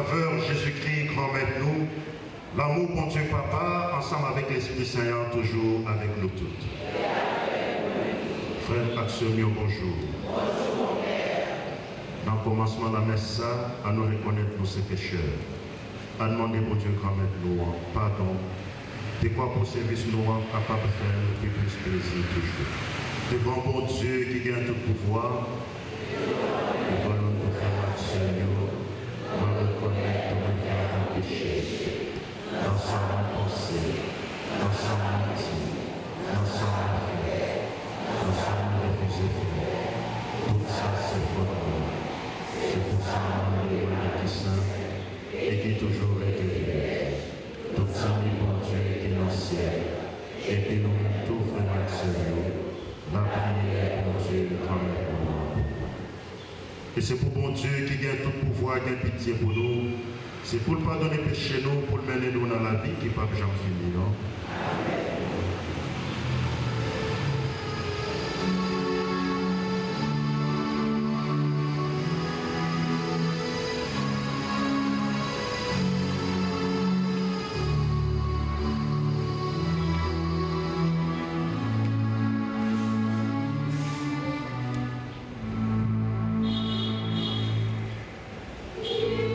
faveur, Jésus-Christ, grand maître nous, l'amour, bon Dieu Papa, ensemble avec l'Esprit Saint, toujours avec nous toutes. Frère Axionio, bonjour. Bonjour mon Père. Dans le commencement de la messe, à nous reconnaître nos pécheurs, à demander pour Dieu grand maître nous, pardon, de quoi pour service nous capable de faire le plus plaisir toujours. Devant bon Dieu qui gagne tout pouvoir, nous allons nous faire Seigneur, nous reconnaître nos péchés, dans sa pensée, dans sa mentir, dans sa affaire, dans sa refusée, tout ça c'est votre. C'est pour ça que nous sommes qui saint et qui toujours est élevé. Tout ça, bon Dieu qui est dans le ciel, et puis nous tout frères et sœurs, la prière pour Dieu grand maître. Et c'est pour bon Dieu qui gagne tout pouvoir, qui a pitié pour nous. C'est pour ne pas donner péché nous, pour le mener nous dans la vie qui n'est pas jamais fini, non? Yeah.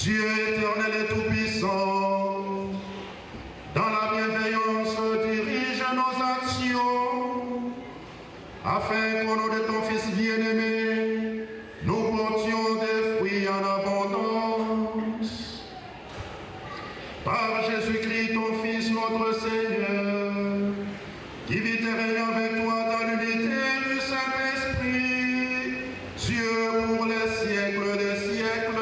Dieu éternel et tout-puissant, dans la bienveillance, dirige nos actions, afin qu'au nom de ton Fils bien-aimé, nous portions des fruits en abondance. Par Jésus-Christ, ton Fils, notre Seigneur, qui vit et règne avec toi dans l'unité du Saint-Esprit, Dieu pour les siècles des siècles.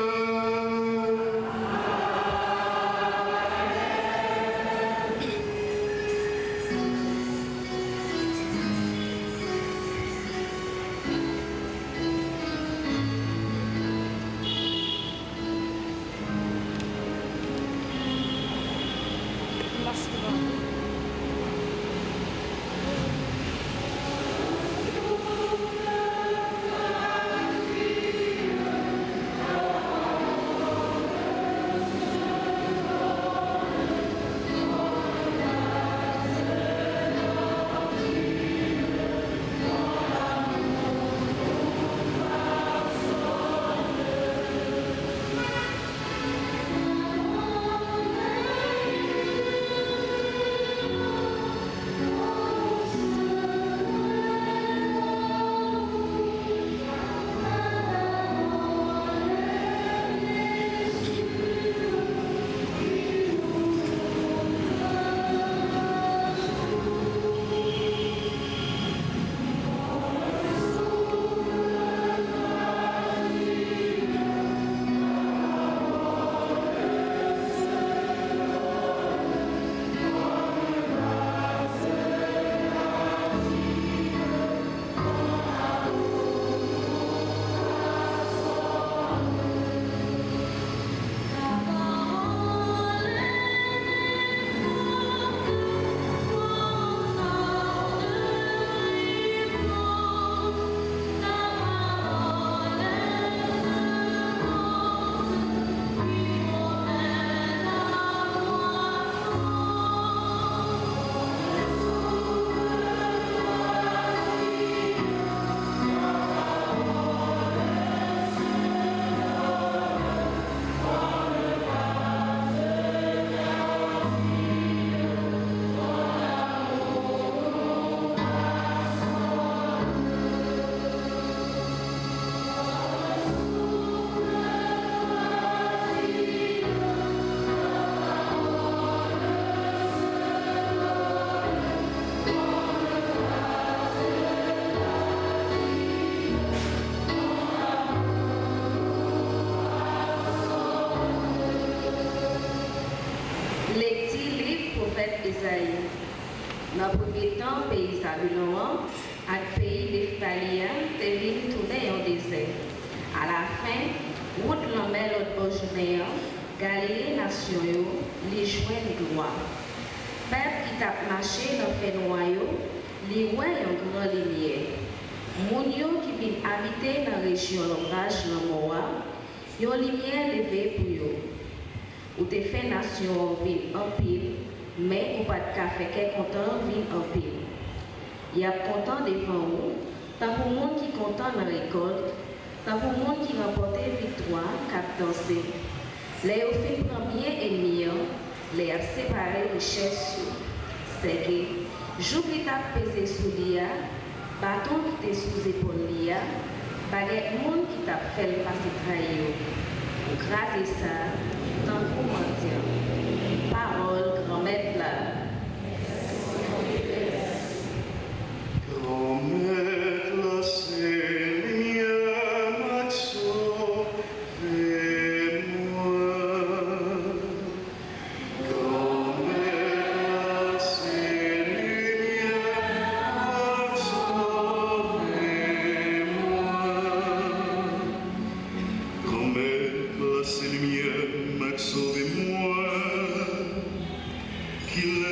Dans le premier temps, le pays Zabulon et le pays d'Ephtalia devient tourné en désert. À la fin, route l'emmène l'autre bord Judéen, Galilée nation, les joints de gloire. Peuple qui t'a marché dans le fait noyau, les rois en grande lumière. Mounio qui vient habiter dans la région l'ombrage de Moa, yon lumière levée pour eux. Ou te fait nation ville en pile, mais ou pas de café qu'est content ville en pile. Il y a content devant vous, tant pour monde qui content dans la récolte, tant pour monde qui remporte victoire, cap danser. Les au fait prend bien ennemi, les a séparé richesse. C'est que j'oublie ta pesé sous l'IA, bâton qui t'est sous épaule l'IA, baguette monde qui t'a fait passer trahir. Grâce à ça, tant pour mentir. Parole, grand-mère là. Grand-mère là, Seigneur, m'a sauvé moi. Grand-mère là, Seigneur, m'a sauvé moi. Grand-mère là, Seigneur, m'a sauvé moi. Qu'il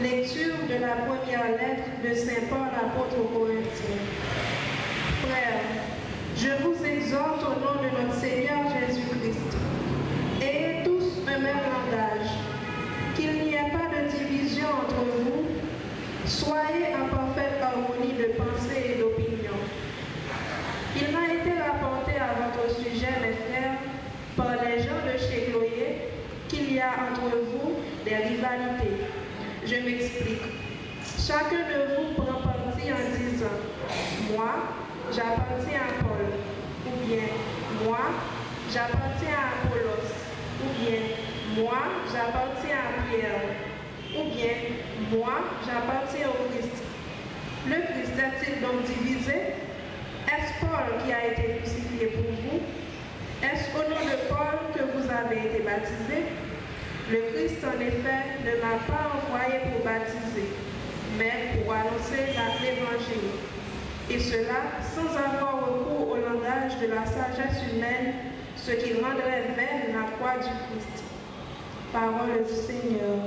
Lecture de la première lettre de Saint Paul apôtre aux Corinthiens. Frères, je vous exhorte au nom de notre Seigneur Jésus-Christ. Ayez tous un même langage, qu'il n'y ait pas de division entre vous, soyez en parfaite harmonie de pensée et d'opinion. Il m'a été rapporté à votre sujet, mes frères, par les gens de chez Chloé, qu'il y a entre vous des rivalités. Je m'explique. Chacun de vous prend parti en disant « Moi, j'appartiens à Paul » ou bien « Moi, j'appartiens à Apollos » ou bien « Moi, j'appartiens à Pierre » ou bien « Moi, j'appartiens au Christ ». Le Christ est-il donc divisé? Est-ce Paul qui a été crucifié pour vous? Est-ce au nom de Paul que vous avez été baptisés? Le Christ, en effet, ne m'a pas envoyé pour baptiser, mais pour annoncer l'Évangile. Et cela sans avoir recours au langage de la sagesse humaine, ce qui rendrait vaine la croix du Christ. Parole du Seigneur.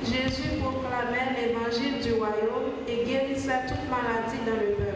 Jésus proclamait l'évangile du royaume et guérissait toute maladie dans le peuple.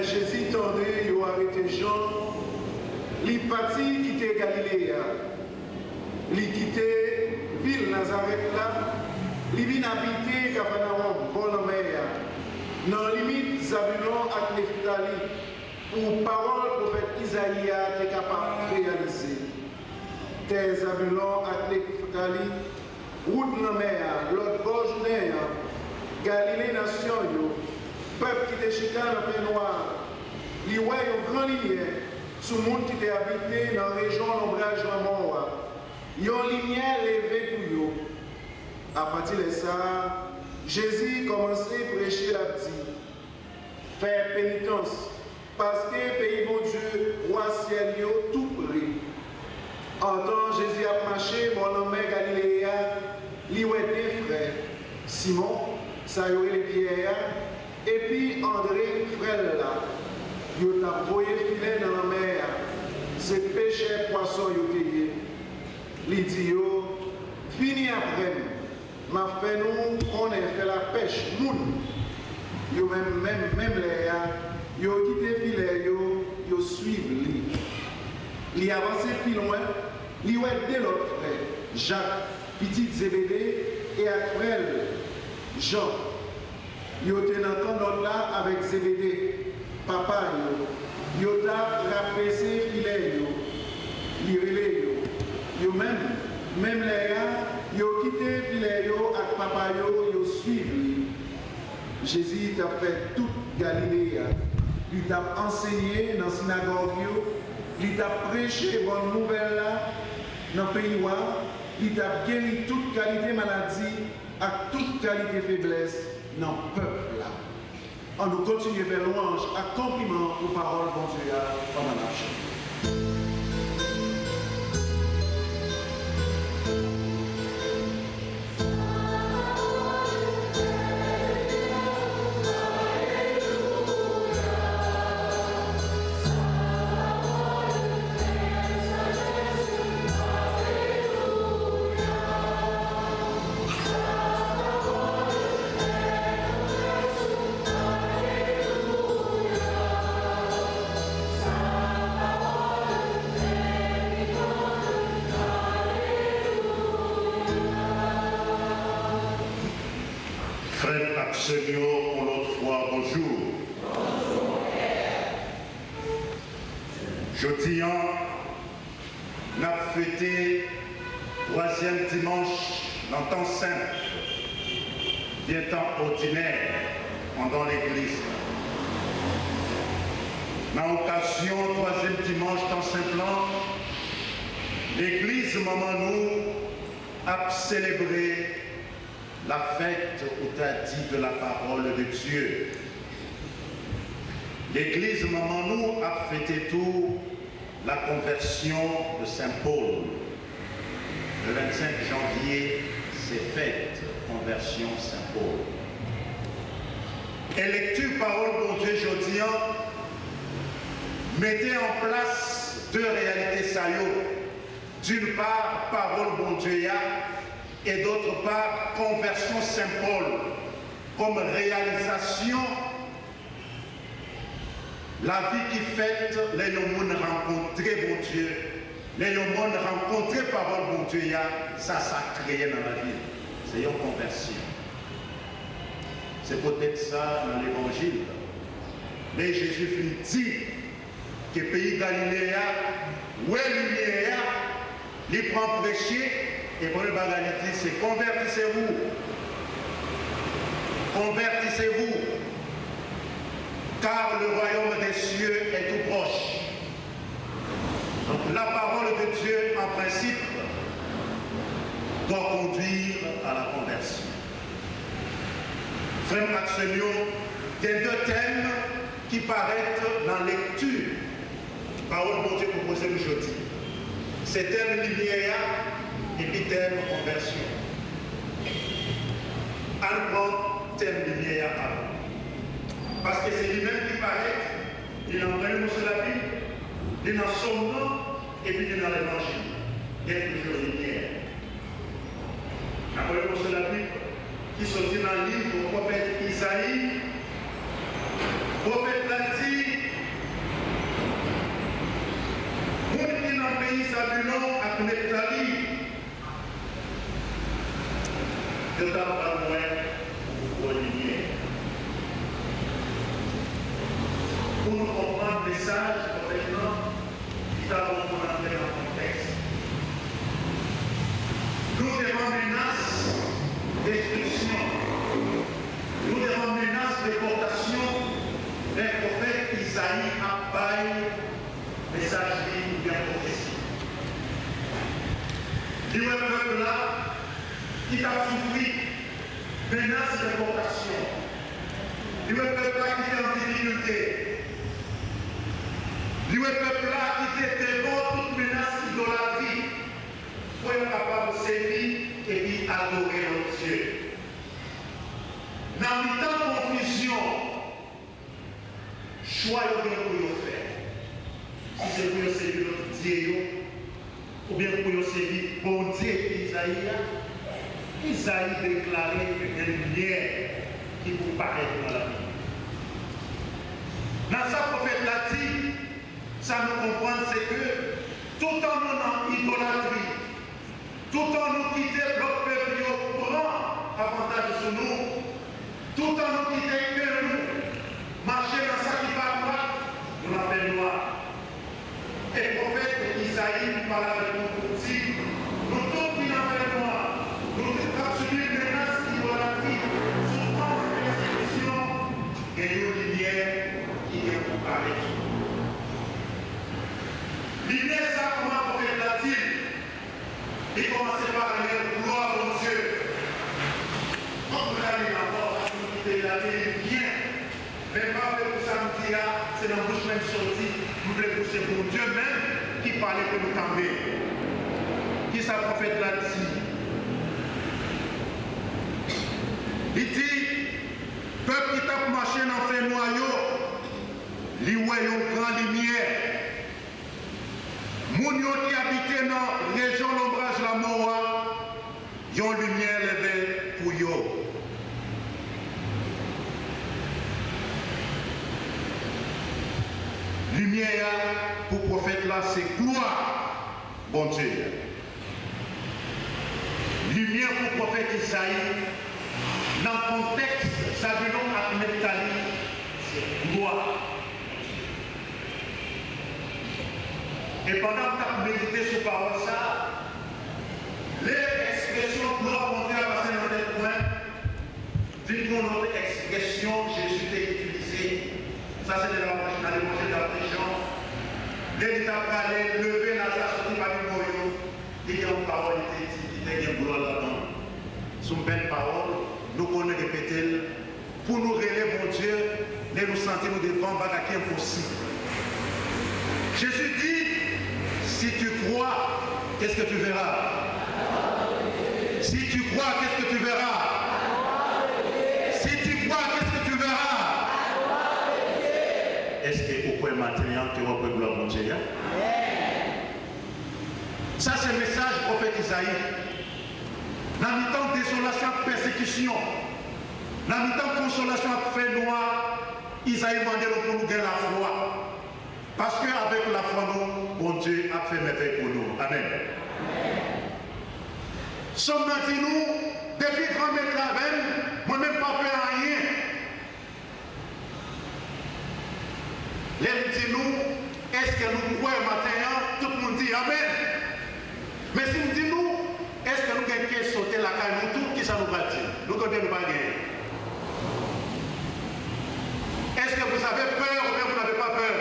Jésus tendait, il a arrêté Jean, il parti quitter Galilée, il quitté ville Nazareth là, il vient habiter Capharnaüm, bonne mer, dans la limite Zabulon et Nephtali, pour parole prophète Isaïe est capable de réaliser. Terre Zabulon et Nephtali, route dans la mer, l'autre bord journée, Galilée nation, peuple qui était chita dans le pays noir, il y a une grande lumière sur le monde qui était habité dans la région l'ombrage de la mort. Il y a une lumière levée pour eux. À partir de ça, Jésus commençait à prêcher la petite, faire pénitence, parce que le pays bon Dieu, roi ciel, tout près. En temps, Jésus a marché, mon homme Galilée, il y a deux frères, Simon, ça y est les Pierre, et puis André, frère là. Il a envoyé filet dans la mer, c'est pêcheur poisson, il dit, fini après, ma fait nous, on a fait la pêche, moun. Yo même les yo quitté filet, yo suivent lui. Il avance plus loin, il a aidé l'autre frère, Jacques, petit Zébédée, et un frère, Jean. Yo étaient dans l'autre là avec Zébédée, papa yo t'a rabaissé filet yo même les gars yo quitté filet yo avec papa yo suivent. Jésus t'a fait toute Galilée, il t'a enseigné dans la synagogue, il t'a prêché bonne nouvelle là dans le pays, il t'a guéri toute qualité maladie et toute qualité faiblesse dans le peuple là. On nous continue à faire louange, à compliment aux paroles bon Dieu pendant la chaîne. Seigneur, pour l'autre fois, bonjour. Jeudi, on a fêté le 3e dimanche dans temps simple, bien temps ordinaire, dans l'église. Dans l'occasion, 3e dimanche temps simple, l'église, maman, nous a célébré la fête où tu as dit de la parole de Dieu. L'église maman nous a fêté tout la conversion de Saint Paul. Le 25 janvier, c'est fête, conversion Saint Paul. Et lecture parole de Dieu aujourd'hui, mettez en place deux réalités saillantes. D'une part, parole bon Dieu, et d'autre part, conversion Saint Paul, comme réalisation, la vie qui fait, les gens rencontrés, bon Dieu, les gens rencontrés parole, bon Dieu, ça créé dans la vie. C'est une conversion. C'est peut-être ça dans l'évangile. Mais Jésus dit que le pays Galilée, où est lumière, il prend prêcher. Et pour le bagalité, c'est convertissez-vous. Convertissez-vous. Car le royaume des cieux est tout proche. Donc la parole de Dieu, en principe, doit conduire à la conversion. Frère Maxenio, il y a deux thèmes qui paraissent dans la lecture. Parole de Dieu proposée aujourd'hui. C'est thème lumière. Et puis thème conversion. On prend thème lumière avant. Parce que c'est lui-même qui paraît, il est en train de sur la Bible, il est dans son nom, et puis il est dans l'évangile. Il y a toujours lumière. Après le sur la Bible, qui sortit dans le livre du prophète Isaïe, le prophète l'a dit, vous qui êtes dans le pays Zabulon, à Nephtali, je t'en parle moins pour lumière. Pour nous comprendre le message, maintenant, il faut entrer dans le contexte. Nous devons menace messagerie ou bien prophétie. Il y a un peuple là qui a souffert menace d'importation. Il y a un peuple là qui est en difficulté. Il y a un peuple là qui est devant toute menace d'idolâtrie pour être capable de servir et puis adorer notre Dieu. Dans le temps de confusion, choix bien pour le faire. Si c'est pour servir notre Dieu, ou bien pour servir bon Dieu Isaïe déclarait une lumière qui vous paraît dans la vie. Dans sa prophète l'a dit, ça nous comprend, c'est que tout en nous dans l'idolâtrie, tout en nous quittant l'autre peuple prend avantage sur nous, tout en nous quittant que nous marcher dans ça qui va droit, nous l'avons fait noir. Et le prophète Isaïe parle avec nous pour dire, nous tous qui l'avons fait noir, nous avons subi une menace d'idolâtrie, souffrance, persécution, et une lumière qui vient pour parler. Lumière, ça comment le prophète l'a dit. Il commençait par aller gloire au Dieu. Quand vous allez là-bas, vous quittez la vie bien. Mais pas que pour samedi, c'est dans la bouche même sortie. Vous voulez pousser pour Dieu même qui parlait pour nous tomber. Qui ça le prophète l'a dit? Il dit, peuple qui tape marché dans fait noyau, lui ouais une grande lumière. Moun yo qui habitent dans la région l'ombrage la Moa, yon lumière levée pour yo. Lumière pour le prophète là, c'est gloire, bon Dieu. Lumière pour le prophète Isaïe, dans le contexte, Zabulon et Nephtali, c'est gloire. Et pendant que tu as médité sur parole ça, les expressions gloire mon Dieu à passer dans les points, vu que notre expression Jésus t'a utilisé, ça c'est de l'évangile de la région. L'état parlé, lever la sortie par le moyen, il y a une parole qui était une gloire là-dedans. C'est une belle parole, nous connaissons répéter, pour nous révéler mon Dieu, et nous sentir nous devant qui est impossible. Jésus dit, si tu crois, qu'est-ce que tu verras? Si tu crois, qu'est-ce que tu verras? Si tu crois, qu'est-ce que tu verras? Est-ce que vous pouvez maintenir que vous pouvez gloire mon Dieu? Ça, c'est le message du prophète Isaïe. Dans le temps de désolation et de persécution, dans le temps de consolation et de fait noir, Isaïe demandait pour nous gagner la foi. Parce qu'avec la foi, nous, bon Dieu a fait merveille pour nous. Amen. Somme dit nous, depuis grand maître la veine, moi-même pas peur à rien. L'aime dit nous, est-ce que nous croyons matin, tout le monde dit Amen. Mais si nous disons nous, est-ce que nous quelqu'un sauter la caille, nous tout, qui ça nous va dire? Nous connaissons pas gagner. Est-ce que vous avez peur ou bien vous n'avez pas peur?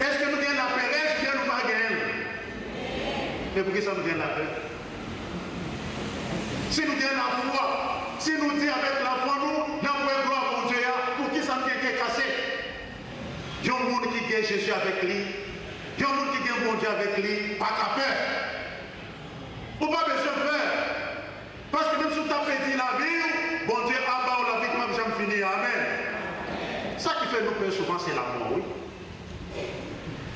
Est-ce que nous gagnons la paix? Est-ce que nous ne pas gagner? Mais pour qui ça nous gagne la paix? Si nous gagnons la foi, si nous disons avec la foi, nous pouvons gloire pour Dieu, pour qui ça nous gagne cassé? Il y a un monde qui gagne Jésus avec lui, il y a un monde qui gagne bon Dieu avec lui, pas qu'à peur. Ou pas besoin de peur. Parce que même si tu as perdu la vie, bon Dieu a bas la vie qui m'a jamais fini. Amen. Ça qui fait nous peur souvent, c'est la mort, oui.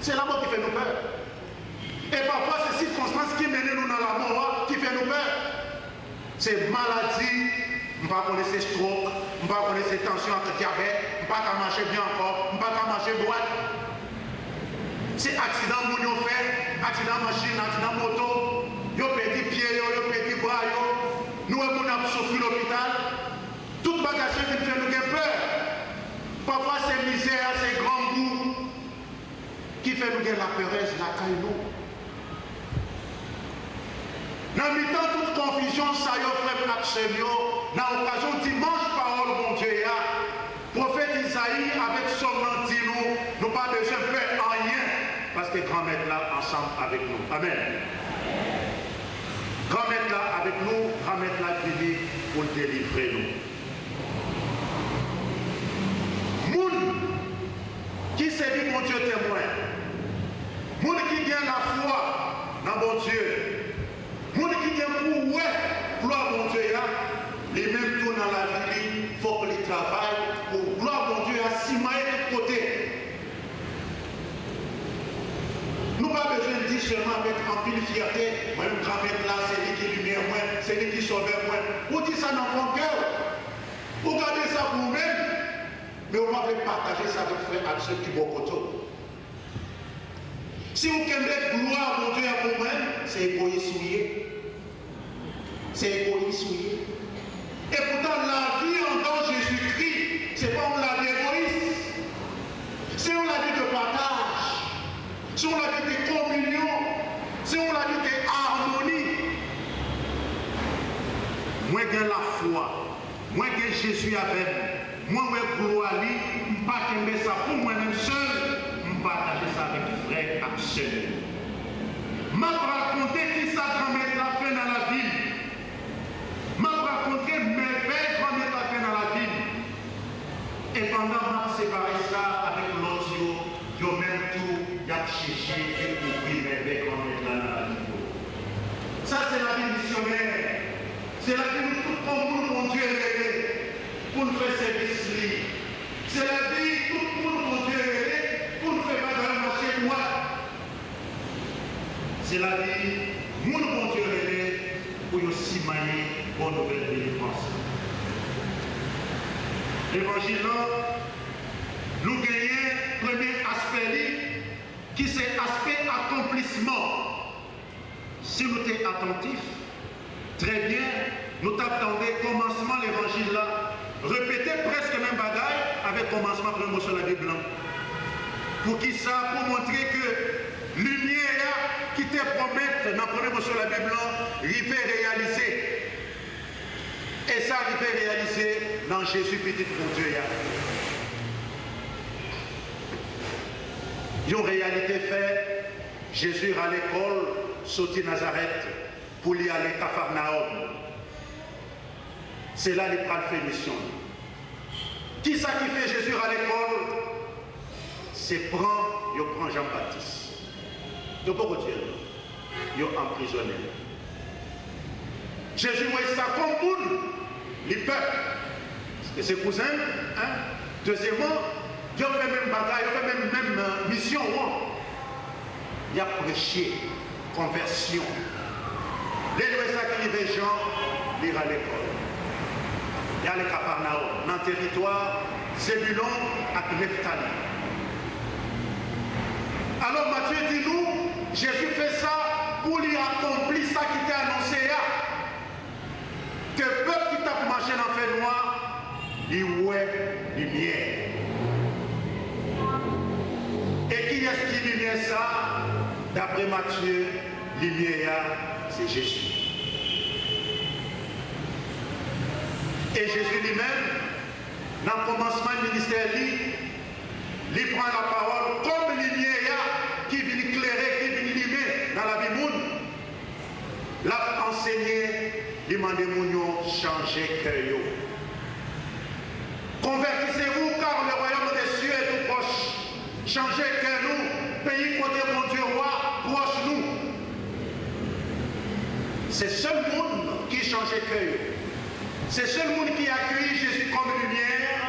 C'est la mort qui fait nous peur. Et parfois, c'est circonstances qui mènent nous dans la mort qui fait nous peur. C'est maladie, on ne va pas connaître stroke, on ne va pas connaître tension entre diabète, on ne va pas marcher bien encore, on ne va pas marcher droite. C'est accident que nous fait, accident machine, accident moto, yo perdu pied, yo perdu bras, nous avons souffert l'hôpital. Tout bagage qui fait nous peur. Parfois, c'est misère, c'est grand goût qui fait nous la peureuse, la caillou. Dans le temps, toute confusion, ça y est, frère Axelio, dans l'occasion dimanche, parole, mon Dieu, prophète Isaïe, avec son nom, dit nous, nous pas besoin de faire rien. grand-mère là ensemble avec nous. Amen. Grand-mère là avec nous, grand-mère là fini pour délivrer nous. Moun qui servit mon Dieu témoin, moun qui gagne la foi dans mon Dieu, moun qui gagne pour ouais, gloire mon Dieu, les mêmes tout dans la vie, il faut qu'il travaille pour gloire mon Dieu à simailler de l'autre côté. Nous n'avons pas besoin de dire seulement avec un pile fierté, moi, je grand-mère là, c'est lui qui lumière, moi, c'est lui qui sauve moi. Vous dites ça dans votre cœur, vous gardez ça pour vous-même, mais vous m'avez partagé ça avec frère à ceux qui vont côté. Si vous aimez gloire mon Dieu à vous-même, c'est égoïste. C'est égoïste. Et pourtant, la vie en dans Jésus-Christ, c'est pas la vie égoïste, c'est la vie de partage. C'est la vie de communion, c'est la vie de harmonie. Moi, j'ai la foi, moi, j'ai Jésus avec moi, j'ai gloire, je ne peux pas aimer ça pour moi-même seul, je ne partager ça avec frère absolu. Je vais raconter qui ça grand-mère l'a fait dans la ville. Je vais raconter merveilles grand-mère l'a fait dans la ville. Et pendant que je séparé ça avec l'autre, je même tout. Il a cherché et ouvrir les grand-mère dans la vie. Ça, c'est la vie missionnaire. C'est la vie de tout le monde, mon Dieu, pour nous faire service. C'est la vie de tout le monde, mon Dieu, pour nous faire pas dans le marché noir. C'est la vie, mon Dieu, pour nous simailler pour nouvelle délivrance. L'évangile, nous gagnons le premier aspect qui c'est aspect accomplissement. Si nous sommes attentifs, très bien, nous t'attendons commencement l'évangile là, répéter presque le même bagaille avec commencement pour le sur la Bible. Pour qui ça? Pour montrer que lumière qui te promet dans le premier sur la Bible, il fait réaliser. Et ça, il fait réaliser dans Jésus petit pour Dieu. Une réalité fait, Jésus à l'école, sorti Nazareth, pour y aller à Capharnaüm. C'est là qu'il prend fait mission. Qui ça qui fait Jésus à l'école? C'est prend Jean-Baptiste. Il n'y a pas de Dieu. Il est emprisonné. Jésus voit ça comme monde, les peuples. Et ses cousins, hein? Deuxièmement, il a fait même bataille, il a fait même mission. Il a prêché, conversion. Les ça qui les gens, ils à l'école. Il y a les Capharnaüm, dans le territoire, Zébulon et Nephtali. Alors Matthieu dit nous, Jésus fait ça pour lui accomplir ça qui était annoncé là. Que le peuple qui t'a marché dans le fait noir, il ouais lumière. Et qui est-ce qui lumière ça? D'après Matthieu, lumière, c'est Jésus. Et Jésus lui-même, dans le commencement du ministère, il prend la parole comme lumière qui vient éclairer, qui vient illumer dans la vie du monde. L'a enseigné, il demande aux gens changer cœur. Convertissez-vous car le royaume des cieux est tout proche. Changez cœur nous, pays côté mon Dieu roi, proche nous. C'est le seul monde qui change cœur. C'est le seul monde qui accueille Jésus comme lumière,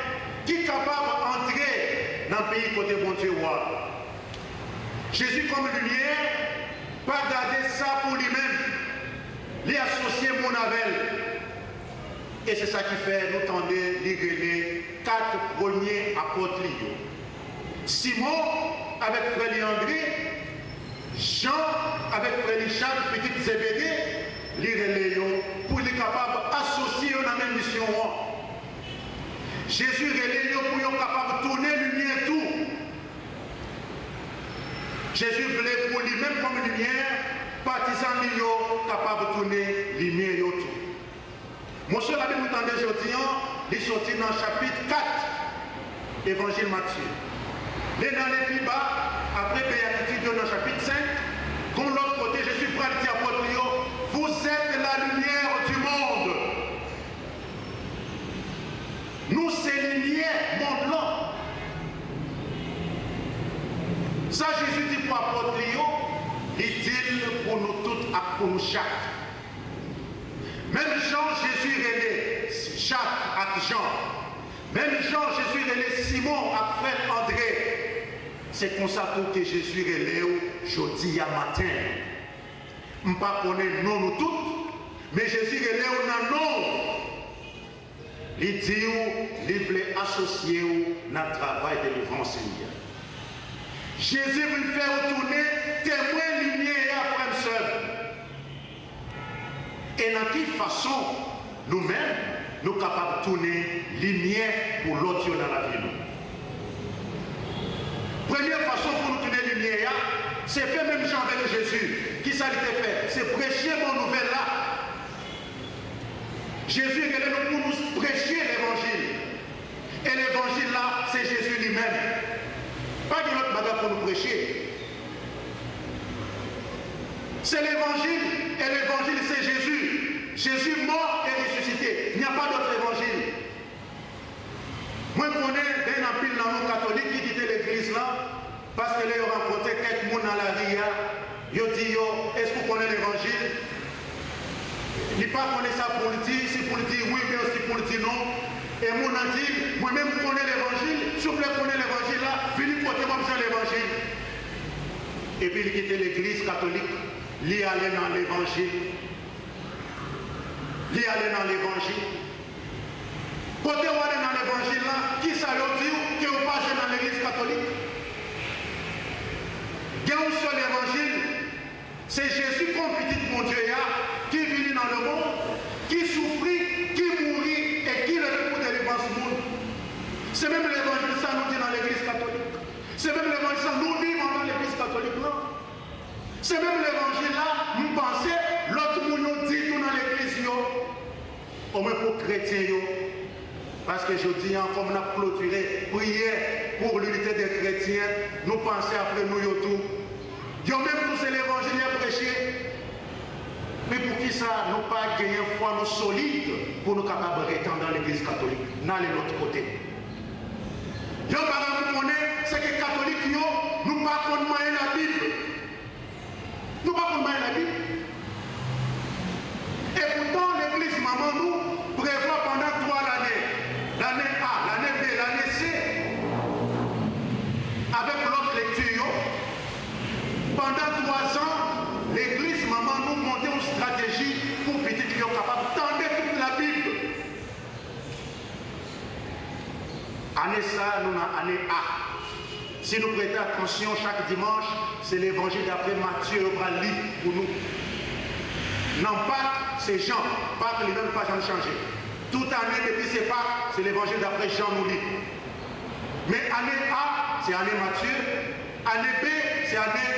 qui est capable d'entrer dans le pays côté mon Dieu roi. Jésus comme lumière, pas garder ça pour lui-même, les associer mon avec. Et c'est ça qui fait nous tendre les 4 premiers apôtres. Simon avec frère Léandré, Jean avec frère Richard, petit Zébédée, les pour les capables d'associer dans la même mission. Jésus relève pour être capable de tourner lumière tout. Jésus voulait pour lui-même comme lumière, partisan capable de tourner lumière tout. Mon cher ami, vous entendez aujourd'hui, il est sorti dans le chapitre 4, Évangile Matthieu. Les dans les plus bas, après béatitude dans le chapitre 5, comme l'autre côté, Jésus prend le apôtre, vous êtes la lumière du monde. Nous, c'est les lumières monde là. Ça, Jésus dit pour l'apôtre Léo, il dit pour nous toutes et pour nous chaque. Même Jean, Jésus relait Jacques et Jean. Même Jean, Jésus relait Simon et frère André. C'est comme ça que Jésus relait jeudi à matin. Je ne sais pas non nous toutes, mais Jésus relait dans non. Il dit qu'il voulait associer dans le travail de l'évangile. Jésus veut faire retourner témoin lumière à frère seul. Et dans quelle façon nous-mêmes, nous sommes capables de tourner lumière pour l'autre dans la vie. Première façon pour nous tourner lumière, c'est faire même Jean avec Jésus. Qui ça lui a fait? C'est prêcher mon nouvelle là. Jésus est là pour nous prêcher l'évangile. Et l'évangile là, c'est Jésus lui-même. Pas de l'autre bagage pour nous prêcher. C'est l'évangile, et l'évangile c'est Jésus. Jésus mort et ressuscité. Il n'y a pas d'autre évangile. Moi je connais un pile dans nos catholiques qui quittait l'église là, parce que là ils ont rencontré quelques monde dans la ria. Ils ont dit, est-ce que vous connaissez l'évangile? Ils ne pas connaître ça pour le dire, si pour le dire oui, mais aussi pour le dire non. Et mon a dit, moi-même je connais l'évangile, si vous voulez connaître l'évangile là, venez porter moi besoin l'évangile. Et puis il quittait l'église catholique, il allait dans l'évangile. Il allait dans l'évangile. Côté où aller dans l'évangile là, qui ça veut dire que vous pas dans l'église catholique? Il y a un seul évangile, c'est Jésus comme petit mon Dieu qui vit dans le monde, qui souffrit, qui mourit et qui le pour délivrer ce monde. C'est même l'évangile ça nous dit dans l'église catholique. C'est même l'évangile ça nous vivons dans l'église catholique là. C'est même l'évangile là, nous pensons, l'autre monde nous dit tout dans l'église au moins pour chrétiens. Parce que je dis, comme on a clôturé, prière pour l'unité des chrétiens, nous pensons après nous tout. Ils ont même tous l'évangile à prêcher. Mais pour qui ça, nous pas gagner une foi nous solide pour nous capables de rester dans l'église catholique, dans l'autre côté. Ils ont pas connaître, c'est que les catholiques, nous pas connaître la Bible. Nous pas connaître la Bible. Et pourtant, l'église maman nous prévoit pendant 3 années. L'année A, l'année B, l'année C, avec l'autre lecture, pendant 3 ans, l'église maman nous montait une stratégie pour petit qui sont capables d'entendre toute la Bible. Année ça, nous avons année A. Si nous prêtons attention chaque dimanche, c'est l'évangile d'après Matthieu au livre pour nous. Non, Pâques, c'est Jean. Pâques, les mêmes pas jamais changé. Toute année, depuis c'est Pâques, c'est l'évangile d'après Jean nous lit. Mais année A, c'est année Matthieu. Année B, c'est année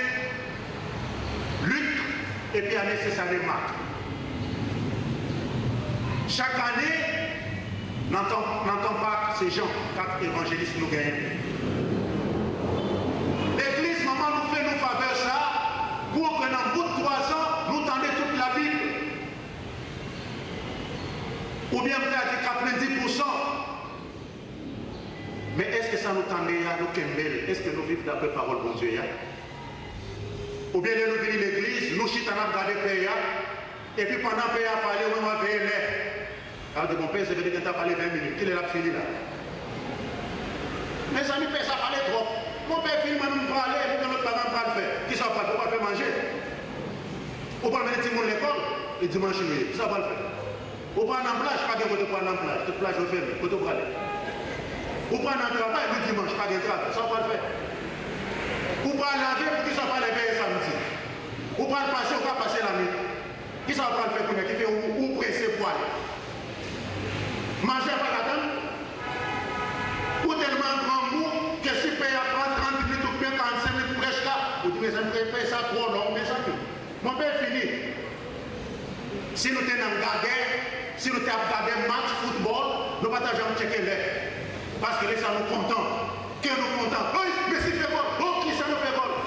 Luc. Et puis année C, c'est année Marc. Chaque année, n'entend pas c'est Jean, 4 évangélistes nous gagnent. L'église, maman, nous fait nous faveur ça, pour que dans bout de 3 ans, nous tendons toute la Bible. Ou bien peut-être 90%. Mais est-ce que ça nous tendait à nous kembel? Est-ce que nous vivons d'après parole de Dieu? Ou bien nous venons à l'église, nous chitons à regarder le pays, et puis pendant que le pays a parlé, on va veiller l'air. Alors de mon père, c'est venu que tu as parlé 20 minutes. Il est là fini là. Mes amis, ça parler trop. Mon père finit maintenant de parler, et puis l'autre parent va le faire. Qui ça va faire? Pourquoi faire manger? Ou pas mettre les à l'école, le dimanche, ça va le faire. Ou pas en plage, pas de côté pour aller en plage. Toute plage fermée, côté pour aller. Ou pas en travail, le dimanche, pas de travail. Ça va le faire. Ou pas laver, pour qui ça va lever samedi. Ou pas passer, ou pas passer la nuit. Qui ça va le faire pour qui fait ou presser pour aller. Manger pas la dame. Ou tellement grand goût que si paye à 30 minutes ou bien 45 minutes prêche là, vous dites, mais ça me paye ça trop long, mes amis. Mon père fini. Si nous sommes en guerre, si nous avons regardé un match football, nous ne pouvons jamais checker l'air. Parce que les gens nous contents. Que nous contents. Oui, mais si fait bon, oh, qui ça nous fait bon?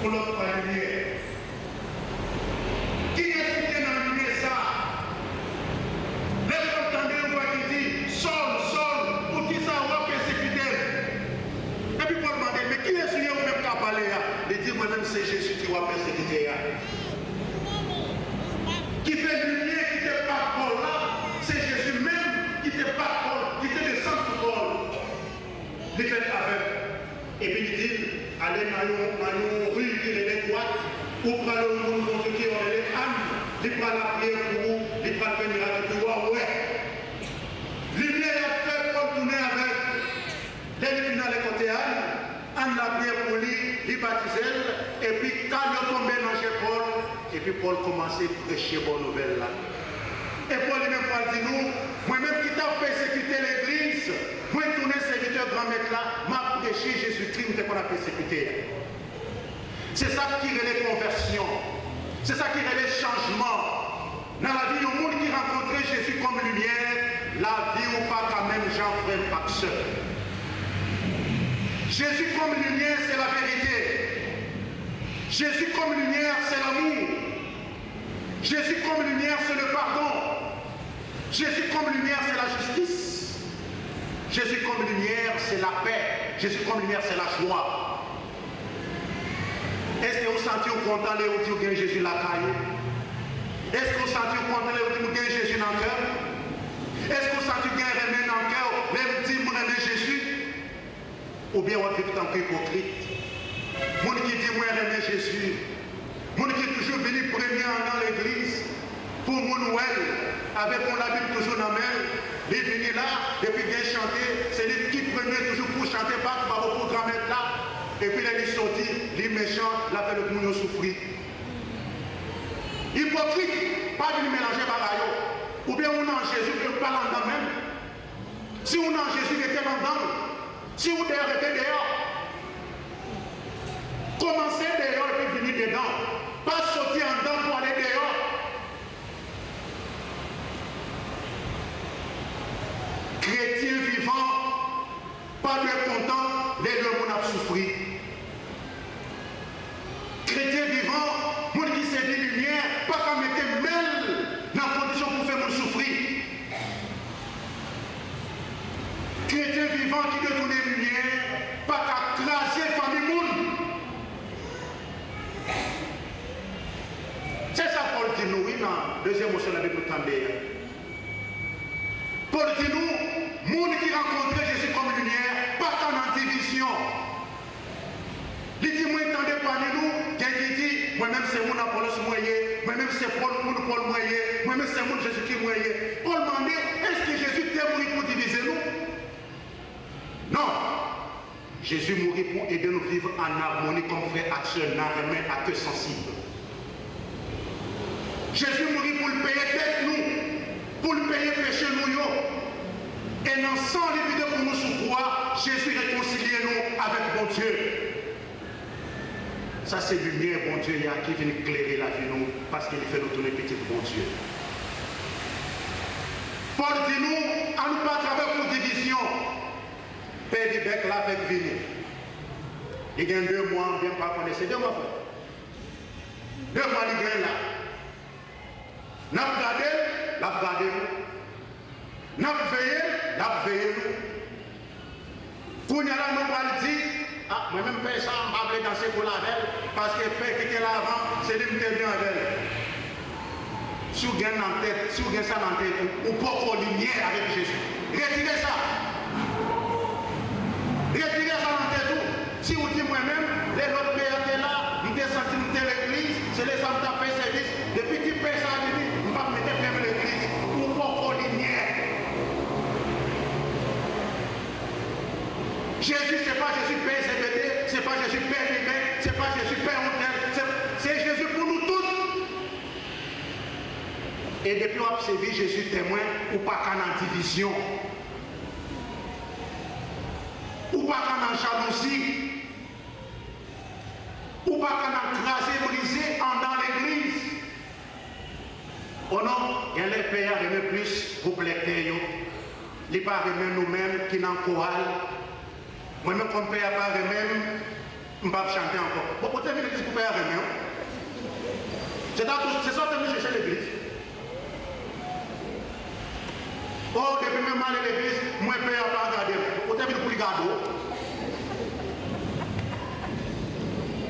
pour l'autre lumière. Qui est-ce qui est dans la lumière ça? Les gens entendent une voix qui dit Saul, Saul, pour qui ça va persécuter? Et puis Paul m'a dit, mais qui est-ce qui est même qu'à parler? Il dit, moi-même c'est Jésus qui va persécuter. Qui fait lumière, qui te pas Paul là, c'est Jésus même qui te pas Paul, qui te descend sur Paul. Il fait avec. Et puis il dit, allez dans une rue qui est droite, ou prendre le monde qui est les âmes, il prend la prière pour vous, il prend le miracle pour vous, ouais. Lumière a fait pour tourner avec. Dès le final de côté Anne, Anne l'a prière pour lui, il baptisait, et puis quand il est tombé dans chez Paul, et puis Paul commençait à prêcher bonne nouvelle là. Et Paul lui-même dit nous, moi-même qui t'a persécuté l'église, moi tourné serviteur grand maître là, m'a prêché Jésus-Christ, mais qu'on a persécuté. C'est ça qui est les conversions. C'est ça qui est les changements. Dans la vie du monde qui rencontrait Jésus comme lumière, la vie ou pas quand même Jean frère pas seul. Jésus comme lumière, c'est la vérité. Jésus comme lumière, c'est l'amour. Jésus comme lumière, c'est le pardon. Jésus comme lumière, c'est la justice. Jésus comme lumière, c'est la paix. Jésus comme lumière, c'est la joie. Est-ce que vous sentez content de vous dire Jésus la caille? Est-ce que vous sentez content de vous dire Jésus dans le cœur? Est-ce que vous sentez bien remettre dans le cœur, même dire vous aimez Jésus? Ou bien on vit en hypocrite? Mon qui dit moi aimer Jésus. Mon qui est toujours venu premier dans l'église pour mon Noël, avec mon habit toujours dans la main. Il est venu là, et puis bien chanter. C'est lui qui premier toujours pour chanter, pas pour grand mettre là. Et puis il est sorti, les méchants, il a fait le monde souffrir. Hypocrite, pas venir mélanger bagaille. Ou bien on a Jésus, il parle en dedans même. Si on a Jésus, il était en dedans. Si vous dehors, était dehors. Commencez dehors et puis venir dedans. Pas sortir en dedans pour aller dehors. Chrétien vivant, pas de content, les deux monde a souffert. Chrétien vivant, monde qui s'est dit lumière, pas qu'à mettre mêle dans la condition pour faire mon souffrir. Chrétien vivant qui doit tourner lumière, pas qu'à craser famille monde. C'est ça Paul dit nous, oui, dans deuxième motion de la Bible. Paul dit nous, monde qui rencontrait Jésus comme lumière, pas qu'en division. Il dit, moi, entendez parmi nous, quelqu'un dit, moi-même c'est mon Apollos moyen, moi-même c'est Paul moyen, moi-même c'est mon Jésus-Christ moyen. Paul demandait, est-ce que Jésus t'est mort pour diviser nous? Non. Jésus mourit pour aider nous à vivre en harmonie comme frère à soeur, n'a remis à que sensible. Jésus mourit pour le payer tête nous, pour le payer péché nous. Et dans sang liquide pour nous sous croix, Jésus réconcilie nous avec bon Dieu. Ça c'est lumière, bon Dieu, qui vient éclairer la vie nous, parce qu'il fait nous tourner petit bon Dieu. Paul dit nous, à nous pas travailler pour division. Père du bec là avec vini. Il y a 2 mois, on ne vient pas connaître. 2 mois, frère. 2 mois, il vient là. N'a pas gardé, n'a pas gardé nous. N'a pas veillé, n'a pas veillé nous. Quand il y a là, nous allons dire, ah, moi-même, personne ne va danser pour la veille, parce que le père qui était là avant, c'est lui qui était bien avec elle. Si vous gagnez en tête, si vous gagnez ça en tête, ou pas qu'on lumière avec Jésus. Retirez ça. Retirez ça dans tête tout. Si vous dites moi-même, les autres pères étaient là, ils étaient sentis de l'église, c'est les hommes qui ont fait service. Depuis qu'ils paient ça à venir, ils ne vont pas mettre même l'église. Ou pas qu'on lumière. Jésus, ce n'est pas Jésus Père CBD, ce n'est pas Jésus Père Libé, ce n'est pas Jésus Père Hôtel, c'est Jésus pour nous tous. Et depuis qu'on a observé Jésus témoin, ou pas qu'en division, ou pas qu'en jalousie, ou pas qu'en crasé, brisé dans l'église. Oh non, il y a les pères qui aiment plus pour les il pas remettre nous-mêmes qui n'en chorale. Moi-même, comme père pas remettre, ne vais pas chanter encore. Bon, vous avez l'église pour payer avec moi. C'est ça que vous cherchez l'église. Oh, depuis même aller à l'église, moi je ne paye pas regarder. Vous avez pour les garder.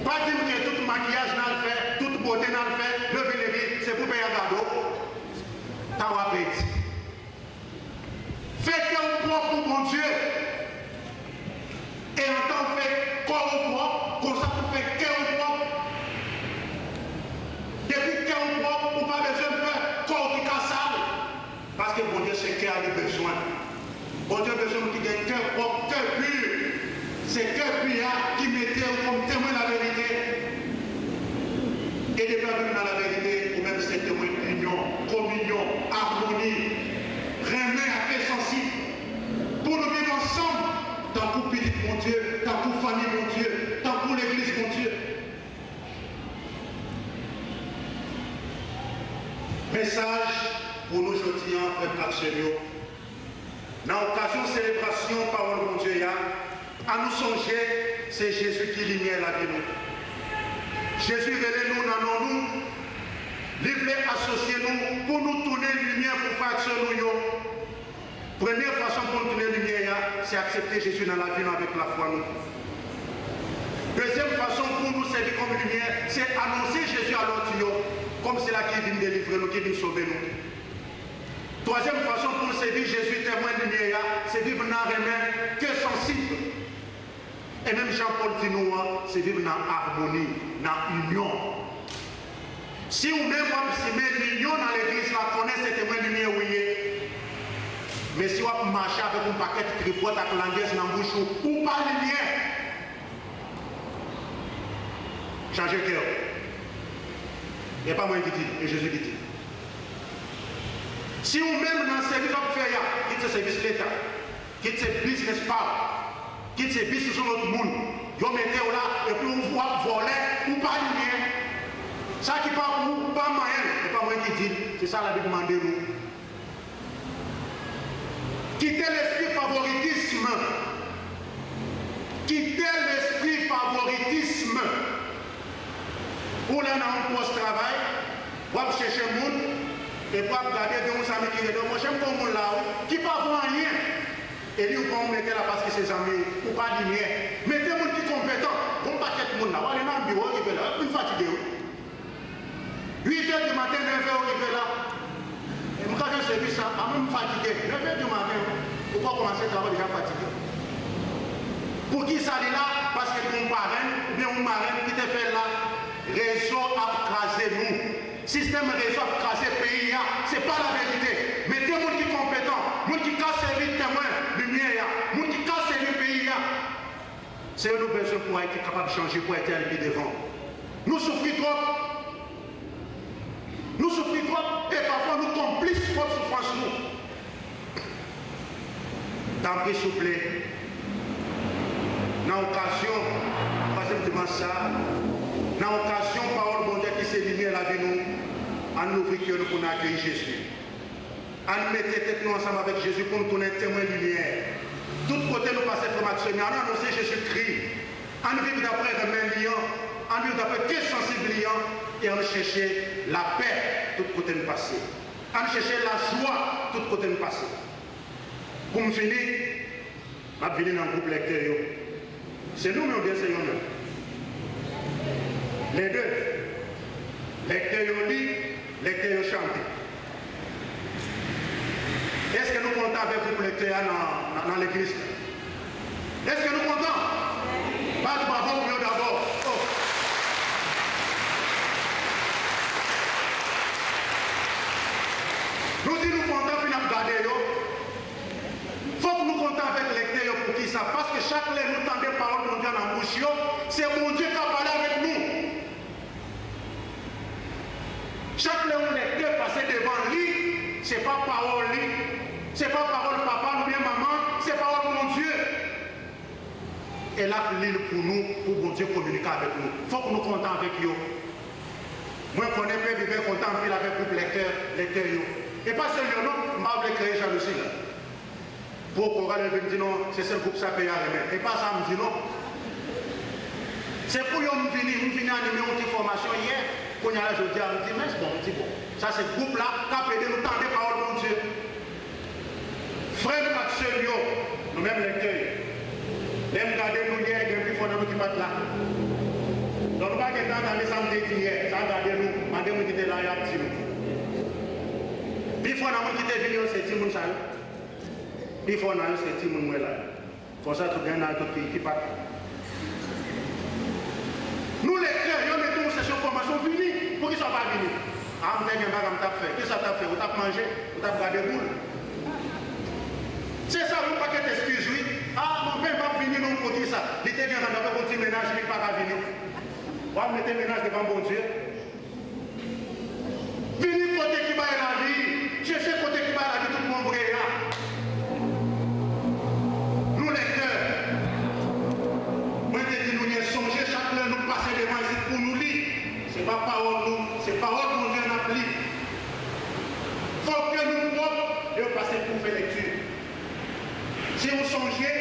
Pas dire que tout maquillage n'a le fait, toute beauté n'a le fait, lever l'église, c'est pour payer un cadeau. T'as rappelé. Faites un propre pour mon Dieu. Et en tant que fait corps au propre, comme ça vous faites cœur au propre. Depuis cœur au propre, vous n'avez pas besoin de faire corps qui casse sale. Parce que mon Dieu, c'est cœur a besoin. Mon Dieu a besoin de un cœur propre, cœur pur. C'est cœur pur qui mettait comme témoin la vérité. Et de faire dans la vérité, ou même c'est témoin d'union, communion, harmonie, remet à paix sensible. Pour nous vivre ensemble, tant pour petit mon Dieu, tant pour famille mon Dieu, tant pour l'église mon Dieu. Message pour nous aujourd'hui, frère Katchelio. Dans l'occasion de célébration, parole mon Dieu, à nous songer, c'est Jésus qui lumière la vie nous. Jésus relève nous dans nous, livre associer nous pour nous tourner lumière pour faire action nous. Première façon pour nous tourner lumière, c'est accepter Jésus dans la vie avec la foi nous. Deuxième façon pour nous servir comme lumière, c'est annoncer Jésus à l'autre, comme c'est là qui vient délivrer nous, qui vient sauver nous. Troisième façon pour servir Jésus témoin de lumière, c'est vivre dans les mains que sensible. Et même Jean-Paul dit nous, c'est vivre dans harmonie, dans union. Si vous même si l'union dans l'église, là, connaissez ces témoins de lumière, oui. Mais si vous marchez avec un paquet de tripotes avec l'anglaise dans la bouche, ou pas lumière, changez cœur. Il n'y a pas moi qui dit, et Jésus qui dit. Si vous-même dans le service de faire, quitte ce service l'État, quitte ce business pas, quitte ce business sur l'autre monde, vous mettez là, et puis vous voler, ou pas lumière. Ça qui parle pour vous, pas moyen, et pas moi qui dit, c'est ça la Bible demande nous. Quittez l'esprit favoritisme. Quittez l'esprit favoritisme. Ou là dans un post-travail, vous allez chercher le monde, et vous allez regarder de vos amis qui sont là. Moi j'aime pas le monde là, qui ne parle pas rien. Et lui, vous mettez là parce que ses amis, ou pas de lumière. Mettez le monde qui est compétent. Bon paquet de monde là, vous allez dans le bureau, il est là, vous fatigué. 8 h du matin, 9 h, il est là. Et moi, quand j'ai servi ça, je suis fatigué. 9 h du matin, pourquoi commencer à travailler déjà fatigué? Pour qui ça est là? Parce que mon parrain, ou bien mon marraine qui te fait là, réseau a crasé nous. Système réseau a crasé le pays, ce n'est pas la vérité. Mettez les gens qui sont compétents, les gens qui cassent servir témoin, lumière, les gens qui cassent servir le pays. C'est nous besoin pour être capable de changer, pour être allé devant. Nous souffrons trop. Nous souffrons trop et parfois nous complices notre souffrance. Tant pis, s'il vous plaît. Dans l'occasion, troisième dimanche ça, dans l'occasion, parole bon Dieu qui s'est liée à la vie nous, à nous ouvrir cœur pour nous accueillir Jésus. À nous mettre tête nous ensemble avec Jésus pour nous tourner témoin de lumière. Tout côté nous passer formation, à nous annoncer Jésus-Christ. À nous vivre d'après le même lien, à nous vivre d'après quel sensible lien, et à nous chercher la paix, tout côté nous passer. À nous chercher la joie, tout côté nous passer. Pour me finir, je vais venir dans le groupe lecteur. C'est nous, mais on dit c'est nous. Les deux. Lecteur lit, lecteur chante. Est-ce que nous comptons avec le groupe lecteur dans l'église? Est-ce que nous comptons? Pas de bravo pour nous d'abord. Oh. Nous disons nous comptons pour nous garder. Il faut que nous comptons avec les lecteurs pour qui ça. Parce que chaque lettre nous tend des paroles de Dieu dans la bouche. C'est mon Dieu qui a parlé avec nous. Chaque lettre lecteur passé devant lui, ce n'est pas parole lui. Ce n'est pas parole papa ou bien maman. C'est parole mon Dieu. Et là, l'île pour nous, pour mon Dieu communiquer avec nous. Il faut que nous comptons avec eux. Moi, je connais pas vivre content avec le groupe lecteur. Et pas seulement, non, je vais créer jalousie. Pour qu'on va me dire non, c'est ce groupe ça paye à remettre. Et pas ça me dit non. C'est pour venir animer une petite formation hier. Quand il y a la journée, je dis, mais c'est bon. Ça, c'est le groupe là qui a aidé nous tendre parole de Dieu. Frère Axel, nous-mêmes lecteurs, les regarder nous hier, et puis il faut nous qui battent là. Donc, nous ne pouvons pas regarder ça hier, ça regarder nous, nous qui étaient là, il y a un petit nous. Puis il faut nous qui étaient venus, c'est petit monde ça. Puis il faut nous c'est petit monde là. Comme ça, tout le monde qui part. Nous les cœurs, nous mettons ces formations finies pour qu'ils ne soient pas venus. Ah, vous avez un bagage à faire. Qu'est-ce que ça fait? Vous avez mangé, vous avez gardé boule. C'est ça, vous pas qu'être excuse, oui. Ah, mon père va venir nous pour dire ça. Il était bien dans un petit ménage, il n'est pas venir. Vous allez mettre le ménage devant bon Dieu. Venez côté qui va la vie. Cherchez côté qui va la vie, tout le monde vrai. Nous les cœurs. Moi, je dis, nous y songer, chaque heure, nous passer devant ici pour nous lire. Ce n'est pas parole, nous, c'est parole mon Dieu n'a pris. Il faut que nous puissions passer pour faire lecture. Si vous songez,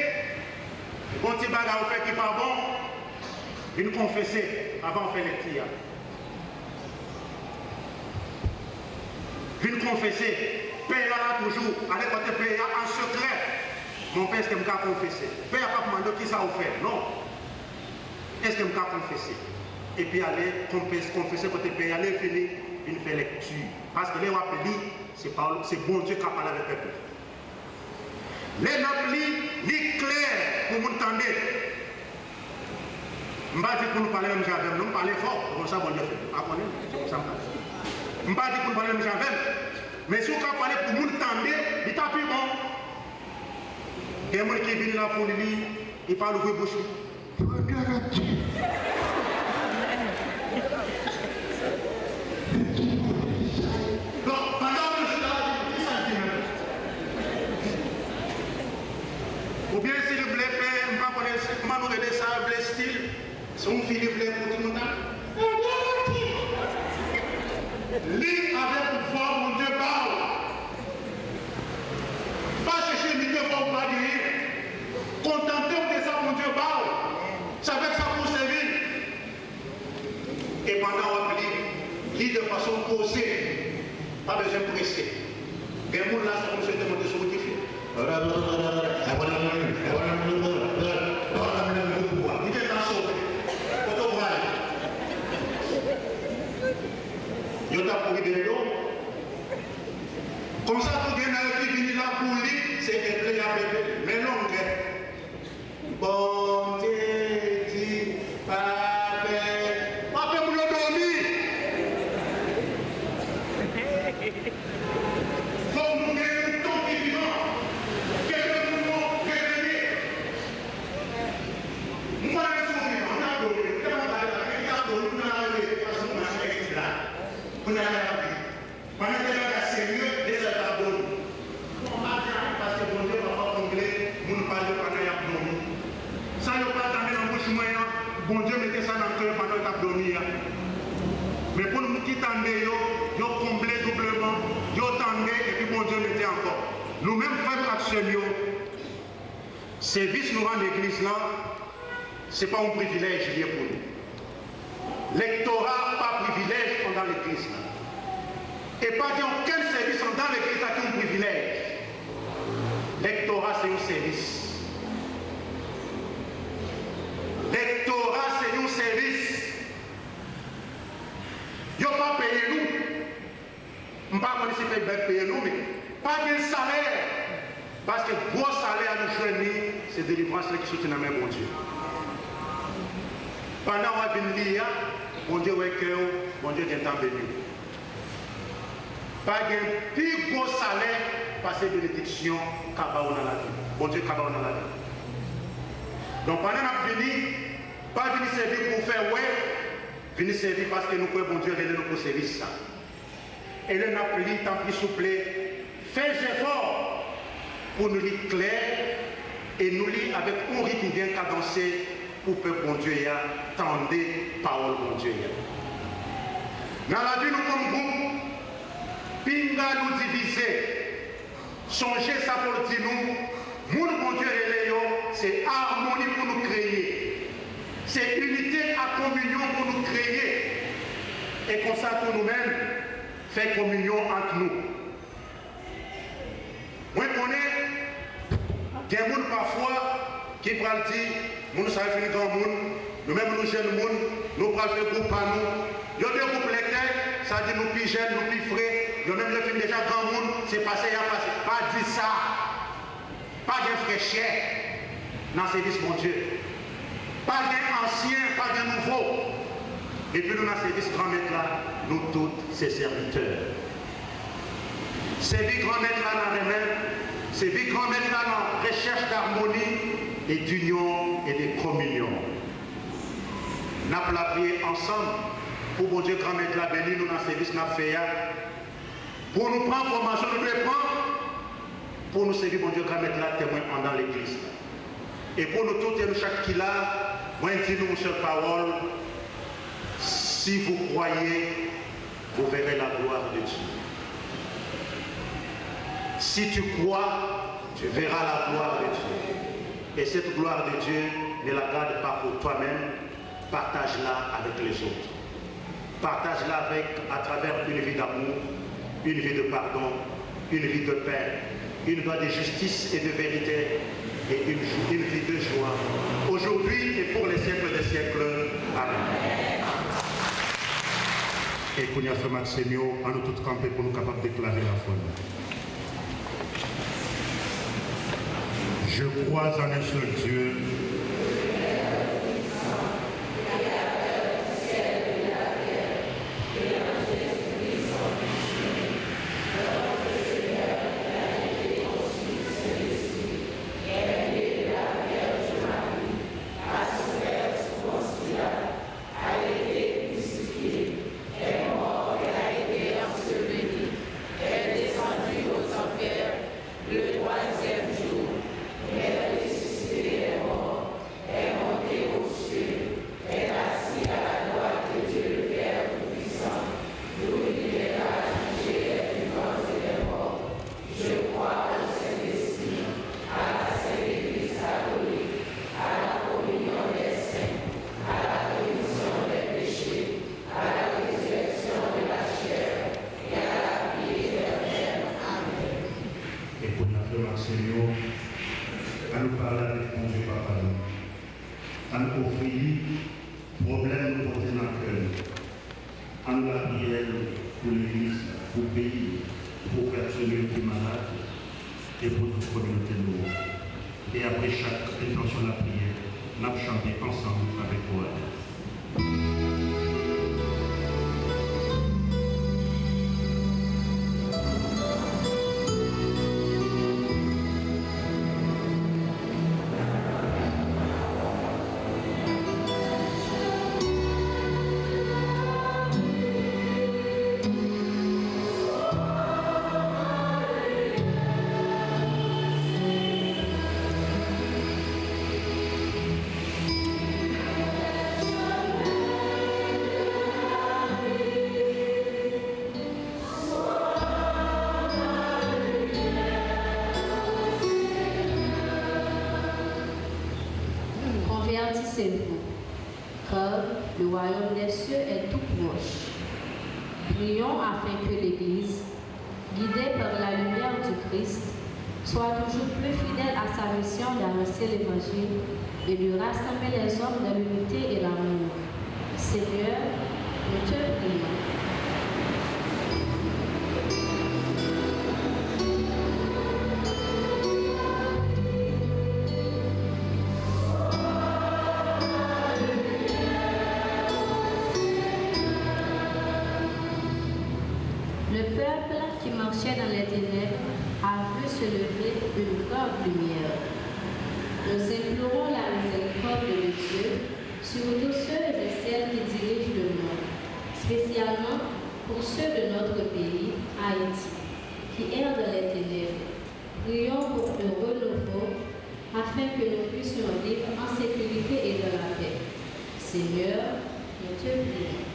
bon petit bagage vous fait qui pas bon, vous confessez avant de faire lecture. Vous confessez, Père là toujours, allez côté Père en secret. Mon Père, est-ce que je peux confesser? Père n'a pas demandé qui ça vous fait. Non. Est-ce que je peux confesser? Et puis aller confesser côté Père, aller finir une fait lecture. Parce que les rappelés, c'est bon Dieu qui a parlé avec le peuple. Les rappelés, c'est clair pour vous entendre. Je ne vais pas dire pour nous parler même j'avais, nous parler fort, comme ça bon Dieu fait. C'est comme ça. Je ne vais pas dire pour nous parler même j'avais, mais si vous parlez pour vous entendre, il est plus bon. Il y a des gens qui viennent là pour lui, il parle ouvrir bouche. Donc, pendant que je suis là, qui ça dit même? Ou bien si vous voulez faire, je ne sais pas comment nous aider ça, le style, si on finit pour tout le monde. Lis avec pouvoir, mon Dieu parle. Pas chercher une idée pour pas dire. Contentez-vous de ça, mon Dieu parle. C'est avec ça pour servir. Et pendant on lit, lis de façon posée. Pas besoin de presser. Les gens là, c'est comme si c'était monté sur le défi. Il est dans son. Il y a pour de l'eau. Comme ça, tout le monde qui vient là pour lui, c'est un peu avec mais non, bon Dieu dit, pas pour le dormir. Faut nous donner un temps qui vivant. Quelqu'un nous montre, moi, je suis vivant, on a dormi. On a pendant que c'est sérieux, les états donnent. On va dire parce que mon Dieu va pas combler, mon parle pendant qu'il a dormi. Ça ne pas attendre dans la bouche moyen, bon Dieu mettez ça dans le cœur pendant qu'il a dormi. Mais pour nous qui tendent, ils combler doublement, ils tendent et puis bon Dieu mettez encore. Nous-mêmes, frères actions, service nous rend l'église là, ce n'est pas un privilège lié pour nous. Lectorat, pas privilège dans l'église. Et pas dire aucun service dans l'église qui est un privilège. Lectorat, c'est un service. Lectorat, c'est un service. Ils n'ont pas payé nous. Je ne sais pas si ils payer nous, mais pas de salaire. Parce que le gros salaire à nous joindre, c'est délivrance qui soutient la main, mon Dieu. Pendant qu'on va venir, mon Dieu, mon Dieu vient t'en bénir. Pas de plus gros salaire, passer bénédiction, cabao dans la vie. Bon Dieu, cabao dans la vie. Donc pendant qu'on va venir, pas venir servir pour faire ouais, venir servir parce que nous croyons, bon Dieu, nous pour servir ça. Et là, nous appelons, tant pis, s'il vous plaît, faites effort pour nous lire clair et nous lire avec un rythme bien cadencé. Pour que bon Dieu y a tendez parole bon Dieu y a. Dans la vie nous comme groupe, pinga nous diviser. Songez ça pour dire nous, mon bon Dieu et Léo, c'est harmonie pour nous créer. C'est unité à communion pour nous créer. Et comme ça, pour nous-mêmes, faire communion entre nous. Moi, je connais, il y a des gens parfois qui peuvent dire, nous savons finir grand monde, nous-mêmes nous jeunes monde, nous prenons faire groupe à nous. Il y a des groupes lecteurs, ça dit nous plus jeunes, nous plus frais, nous même le film déjà grand monde, c'est passé, il y a passé. Pas dire ça. Pas de fraîcheur dans le service mon Dieu. Pas d'ancien, pas de nouveau. Et puis nous dans le service grand-maître là, nous tous ses serviteurs. Servir grand-maître là dans les mains, servir grand-maître là dans la recherche d'harmonie et d'union et de communion. Nous avons la prière ensemble pour mon Dieu grand-maître là béni nous dans le service nous avons fait. Pour nous prendre formation, nous devons prendre. Pour nous servir, mon Dieu, grand-maître là, témoin dans l'église. Et pour nous tous et nous chaque qui là, moi je dis nous, mon cher parole, si vous croyez, vous verrez la gloire de Dieu. Si tu crois, tu verras la gloire de Dieu. Et cette gloire de Dieu, ne la garde pas pour toi-même, partage-la avec les autres. Partage-la à travers une vie d'amour, une vie de pardon, une vie de paix, une vie de justice et de vérité, et une vie de joie, aujourd'hui et pour les siècles des siècles. Amen. Et qu'on y a fait Maximio, à nous tous camper pour nous capables de déclarer la foi. Je crois en un seul Dieu. à nous parler avec mon Dieu Papa, à nous offrir problème nous porter dans le cœur, à nous la prière pour l'Église, pour le pays, pour faire soigner les malades et pour notre communauté nous. Et après chaque intention de la prière, nous allons chanter ensemble avec toi. Convertissez-vous, car le royaume des cieux est tout proche. Prions afin que l'Église, guidée par la lumière du Christ, soit toujours plus fidèle à sa mission d'annoncer l'Évangile et de rassembler les hommes dans l'unité et l'amour. Seigneur, nous te prions. Le peuple qui marchait dans les ténèbres a vu se lever une grande lumière. Nous implorons la miséricorde de Dieu sur tous ceux et celles qui dirigent le monde, spécialement pour ceux de notre pays, Haïti, qui errent dans les ténèbres. Prions pour un renouveau afin que nous puissions vivre en sécurité et dans la paix. Seigneur, nous te prions.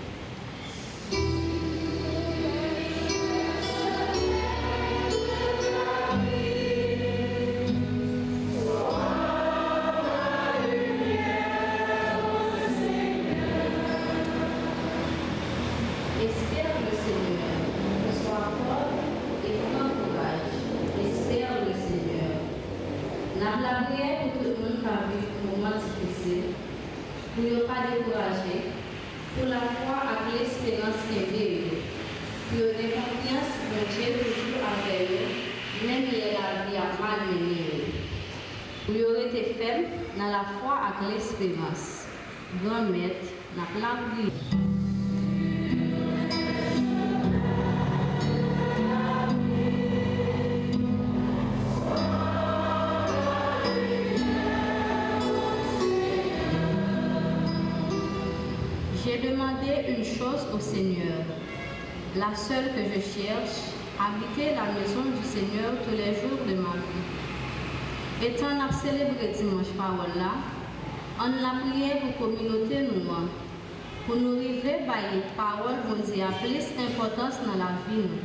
la prière pour tout le monde qui a vécu un moment difficile, pour ne pas décourager, pour la foi avec l'espérance qui est véritable, pour la confiance de Dieu toujours avec eux, même si la vie a mal mené. Pour rester ferme dans la foi avec l'espérance. Grand maître, n'a pas la prière. J'ai demandé une chose au Seigneur, la seule que je cherche, habiter la maison du Seigneur tous les jours de ma vie. Étant à célébrer dimanche parole là, on a prié pour la communauté noire, pour nous arriver à la parole bon Dieu a plus d'importance dans la vie nous,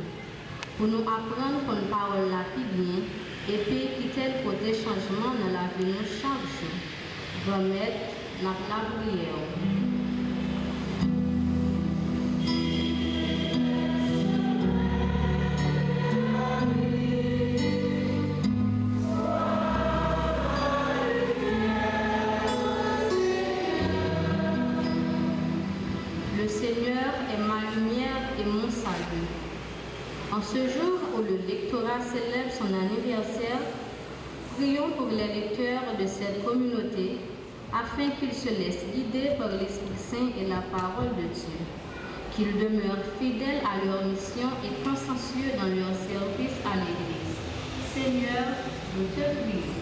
pour nous apprendre qu'on parole là plus bien et puis quitter le côté changement dans la vie nous chaque jour. Grand maître, n'a pas la prière. Le Seigneur est ma lumière et mon salut. En ce jour où le lectorat célèbre son anniversaire, prions pour les lecteurs de cette communauté afin qu'ils se laissent guider par l'Esprit Saint et la parole de Dieu, qu'ils demeurent fidèles à leur mission et consciencieux dans leur service à l'Église. Seigneur, nous te prions.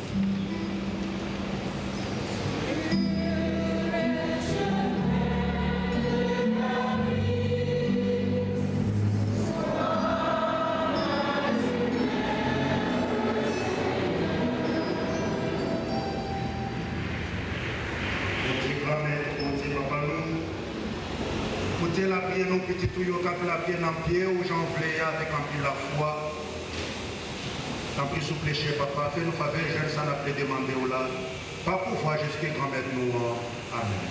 Côté la prière, nous petit tout yo cap la prière dans pied ou j'en voulais avec un peu la foi. Tant pis sous péché papa, fais nous faveur jeune ça n'a plus demandé ou là. Pas pour voir jusqu'à grand-mère nous. Amen.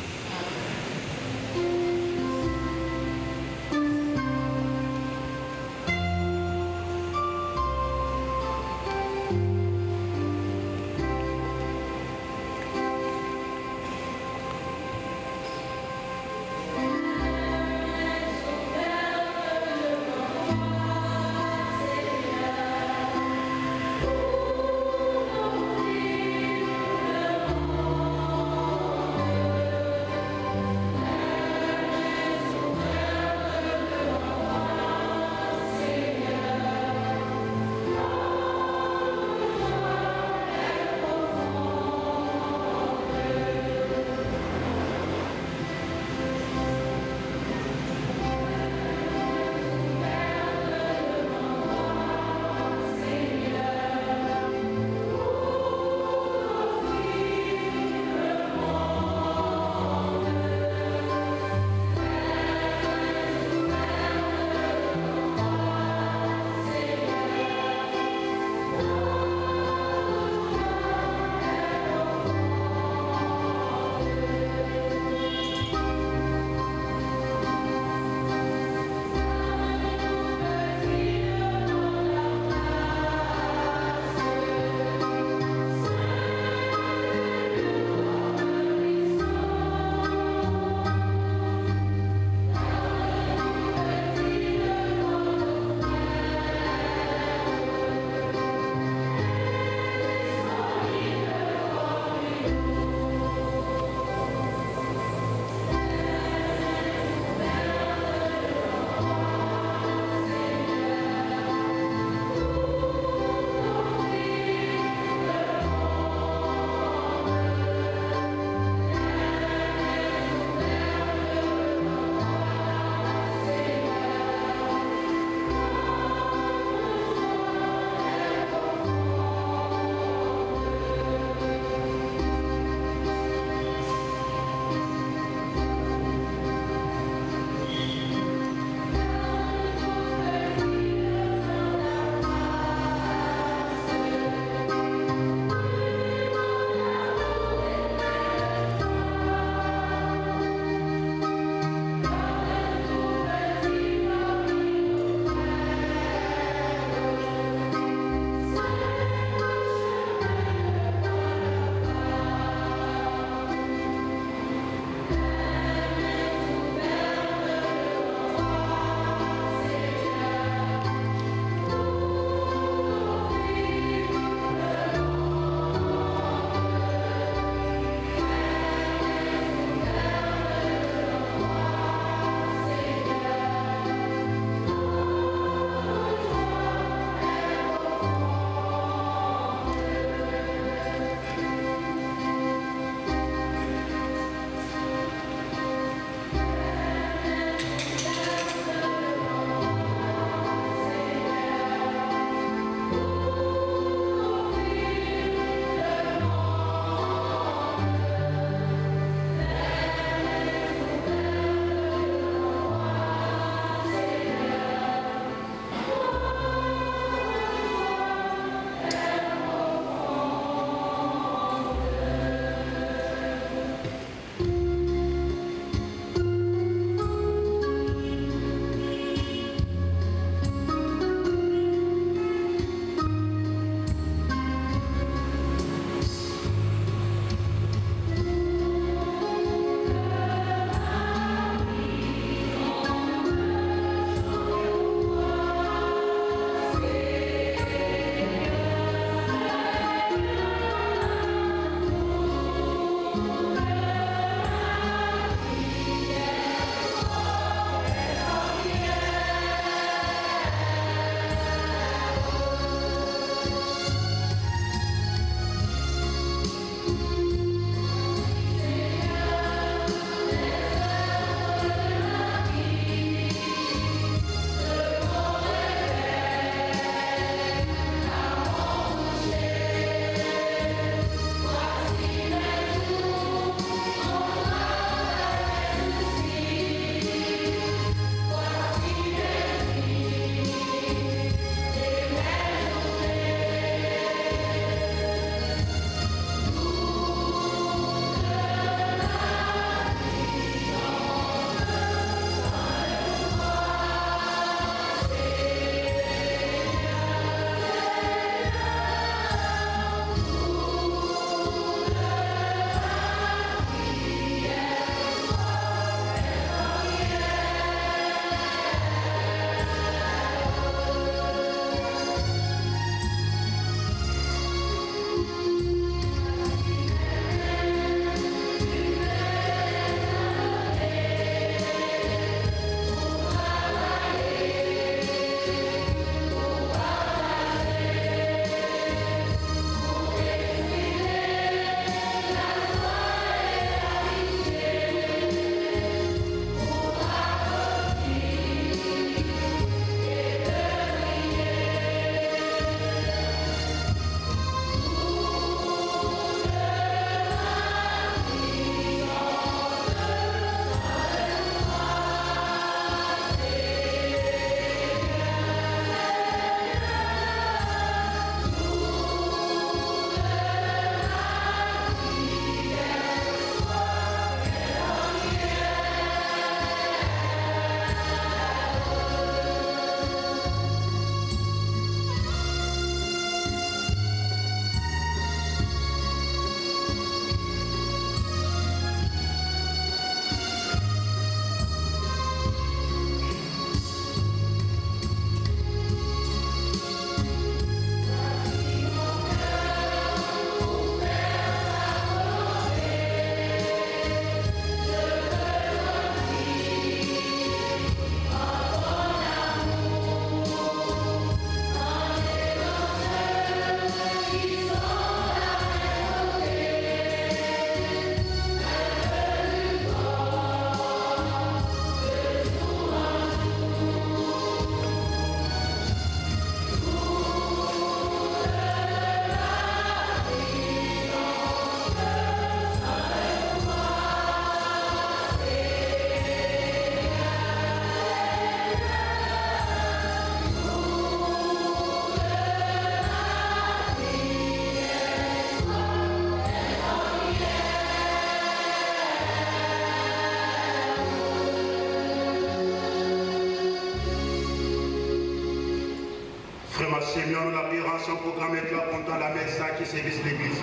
ma Seigneur, la pérance en programme est là pendant la messe qui service l'église.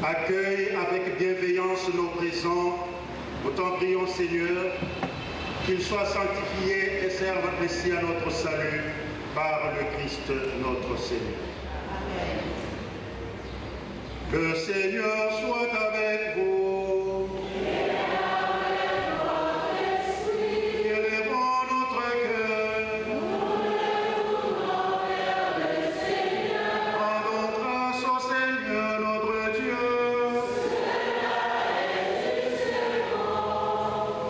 Accueille avec bienveillance nos présents. Nous t'en prions, Seigneur, qu'ils soient sanctifiés et servent ainsi à notre salut par le Christ notre Seigneur. Amen. Le Seigneur soit avec vous. Élevons notre cœur. Rendons grâce au Seigneur notre Dieu.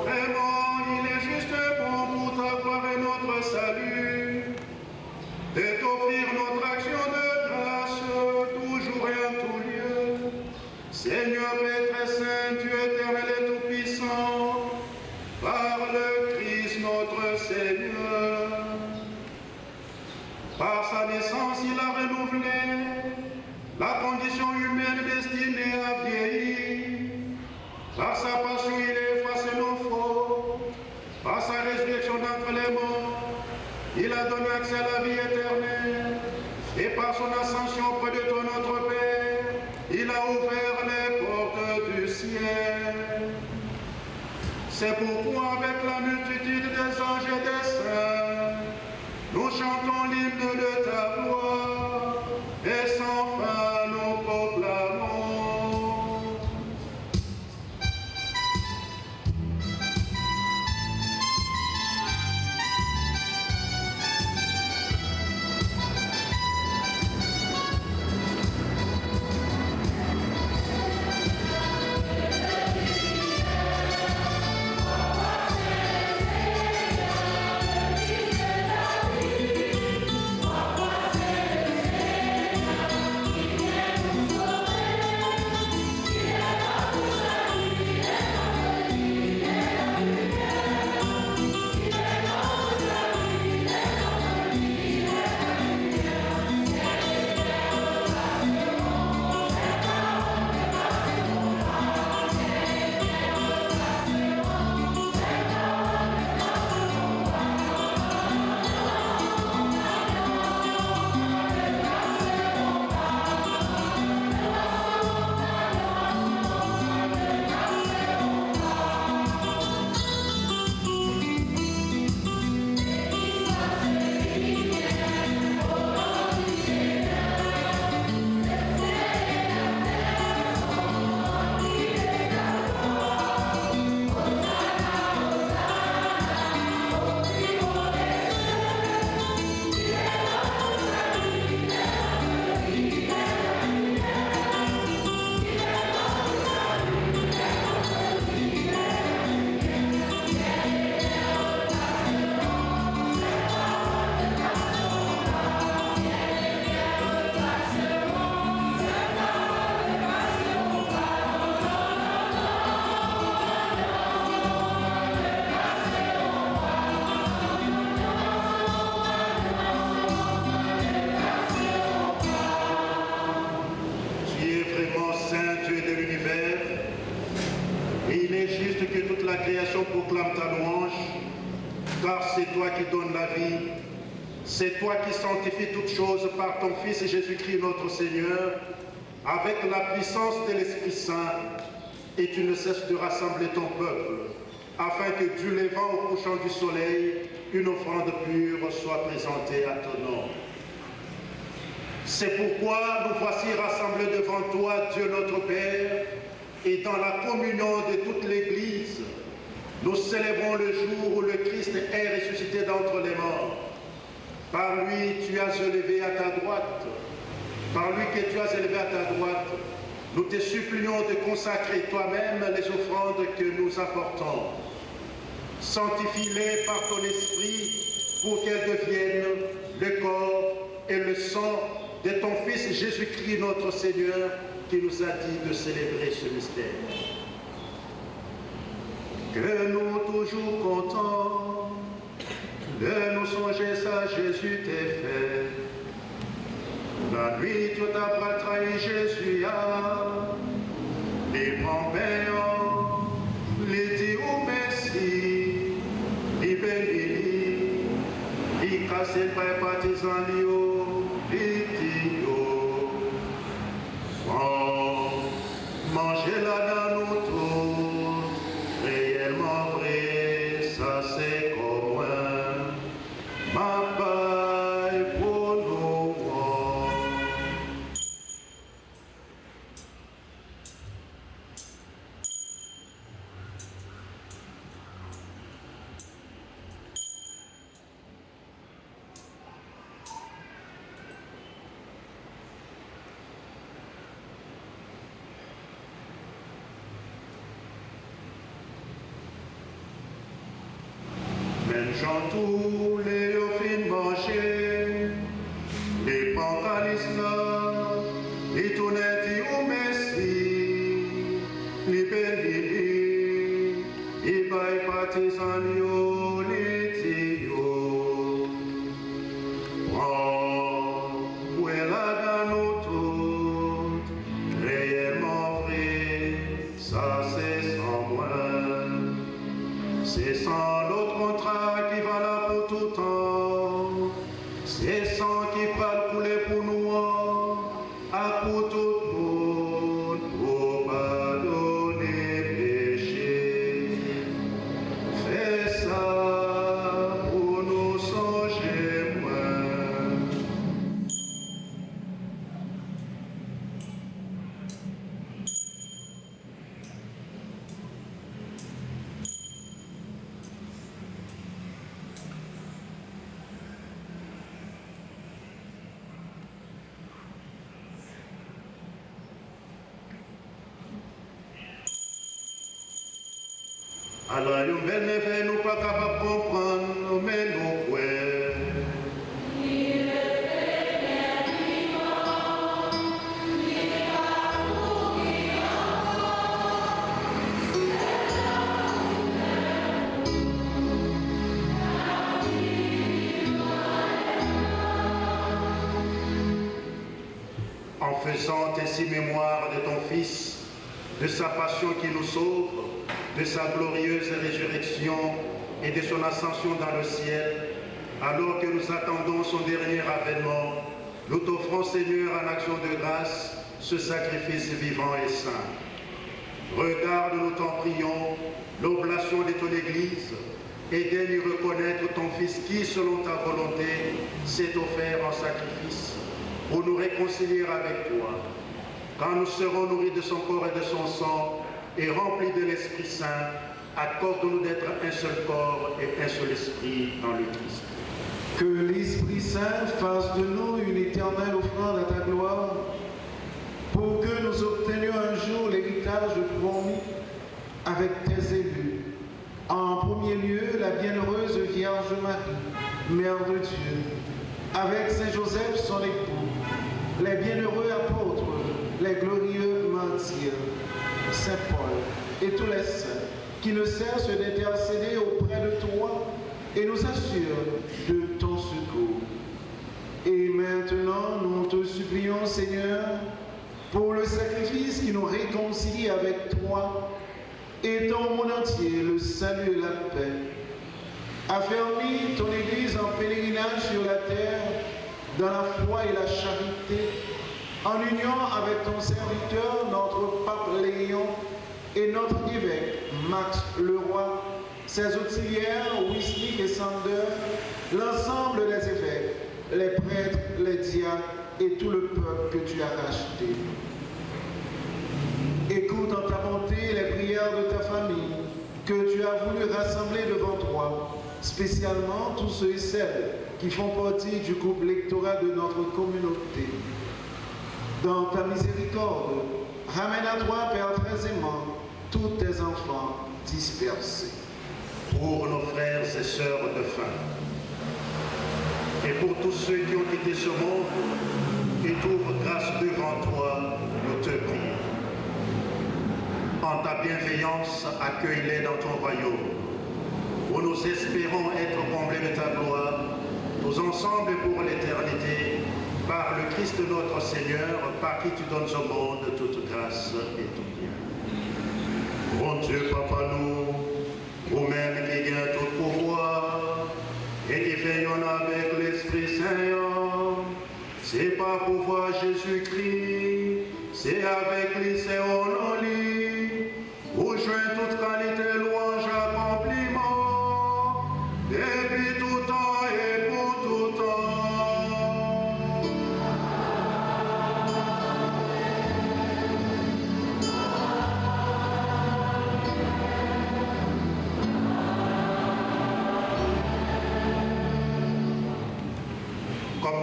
Vraiment, il est juste bon pour ta gloire et notre salut de t'offrir notre action de grâce toujours et en tout lieu. Seigneur, Père très saint, Dieu éternel et tout-puissant, par le Christ notre Seigneur. Par sa naissance, il a renouvelé la condition humaine destinée à vieillir. Par sa passion, il a effacé nos fautes. Par sa résurrection d'entre les morts, il a donné accès à la vie éternelle. Et par son ascension auprès de toi, notre Père, il a ouvert les portes du ciel. C'est pourquoi, avec la multitude des anges et des saints, nous chantons l'hymne de ta gloire, et sans fin nous proclamons. Proclame ta louange, car c'est toi qui donnes la vie, c'est toi qui sanctifies toutes choses par ton Fils Jésus-Christ notre Seigneur, avec la puissance de l'Esprit Saint, et tu ne cesses de rassembler ton peuple, afin que du levant au couchant du soleil, une offrande pure soit présentée à ton nom. C'est pourquoi nous voici rassemblés devant toi, Dieu notre Père, et dans la communion de toute l'Église, nous célébrons le jour où le Christ est ressuscité d'entre les morts. Par lui, tu as élevé à ta droite. Par lui que tu as élevé à ta droite, nous te supplions de consacrer toi-même les offrandes que nous apportons. Sanctifie-les par ton esprit pour qu'elles deviennent le corps et le sang de ton Fils Jésus-Christ notre Seigneur, qui nous a dit de célébrer ce mystère. Que nous, toujours contents de nous songer à Jésus t'es fait. La nuit, tu t'as trahi Jésus, les prends payants, les dis merci. Mangez-la dans nous tous, réellement vrai, ça c'est comme moi. Ma paille pour nous. Menchant tous les fins manger, les pancalistes, les tonnettes au messi, les bénis, les bails partisans, les tios. Oh, où est la dans nous toutes, réellement vrai, ça c'est sans moi. C'est sans l'autre contrat qui va là pour tout temps. C'est sans qui parle couler pour nous, à pour tout le monde, pour pardonner péché. Fais ça pour nous songer moins. Alors, nous ne nous pas capables de comprendre, mais nous pouvons. En faisant ainsi mémoire de ton Fils, de sa passion qui nous sauve, de sa glorieuse résurrection et de son ascension dans le ciel, alors que nous attendons son dernier avènement, nous t'offrons, Seigneur, en action de grâce, ce sacrifice vivant et saint. Regarde, nous t'en prions, l'oblation de ton Église, et daigne reconnaître ton Fils qui, selon ta volonté, s'est offert en sacrifice pour nous réconcilier avec toi. Quand nous serons nourris de son corps et de son sang, et remplis de l'Esprit Saint, accorde-nous d'être un seul corps et un seul esprit dans le Christ. Que l'Esprit Saint fasse de nous une éternelle offrande à ta gloire, pour que nous obtenions un jour l'héritage promis avec tes élus. En premier lieu, la bienheureuse Vierge Marie, Mère de Dieu, avec Saint Joseph, son époux, les bienheureux apôtres, les glorieux martyrs, Saint Paul et tous les saints qui ne cessent d'intercéder auprès de toi et nous assurent de ton secours. Et maintenant, nous te supplions, Seigneur, pour le sacrifice qui nous réconcilie avec toi, étends au monde entier le salut et la paix. Affermis ton Église en pèlerinage sur la terre, dans la foi et la charité, en union avec ton serviteur, notre pape Léon, et notre évêque, Max Leroy, ses auxiliaires, Wisnik et Sander, l'ensemble des évêques, les prêtres, les diacres et tout le peuple que tu as racheté. Écoute en ta bonté les prières de ta famille que tu as voulu rassembler devant toi, spécialement tous ceux et celles qui font partie du groupe lectoral de notre communauté. Dans ta miséricorde, ramène à toi, Père très aimant, tous tes enfants dispersés. Pour nos frères et sœurs de faim, et pour tous ceux qui ont quitté ce monde et trouvent grâce devant toi, nous te prions. En ta bienveillance, accueille-les dans ton royaume, où nous espérons être comblés de ta gloire, tous ensemble pour l'éternité, par le Christ notre Seigneur, par qui tu donnes au monde toute grâce et tout bien. Bon Dieu, Papa, nous, vous-même qui gagnez tout pouvoir, et qui veillons avec l'Esprit Saint, c'est par pouvoir Jésus-Christ, c'est avec lui, c'est au nom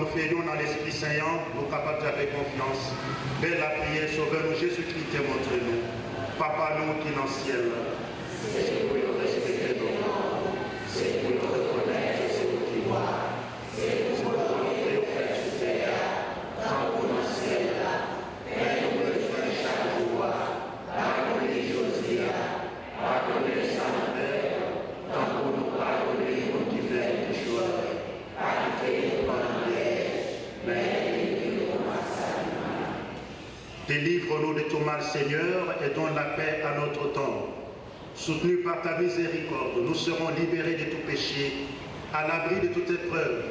nous faisons dans l'Esprit Saint, nous capables avec confiance. Belle la prière, sauveur-nous, Jésus-Christ, montre nous. Papa, nous qui dans le ciel, c'est pour nous respecter nos noms, c'est pour nous reconnaître, c'est pour nous voir, c'est pour nous montrer au fait sur terre, tant pour nous ciel, mais nous besoin chaque jour, pardonnez Josiah, pardonnez Samuel, tant pour nous pardonner, nous qui faisons des choses, pardonnez pendant les, mais délivre-nous de tout mal, Seigneur, et donne la paix à notre temps. Soutenus par ta miséricorde, nous serons libérés de tout péché, à l'abri de toute épreuve.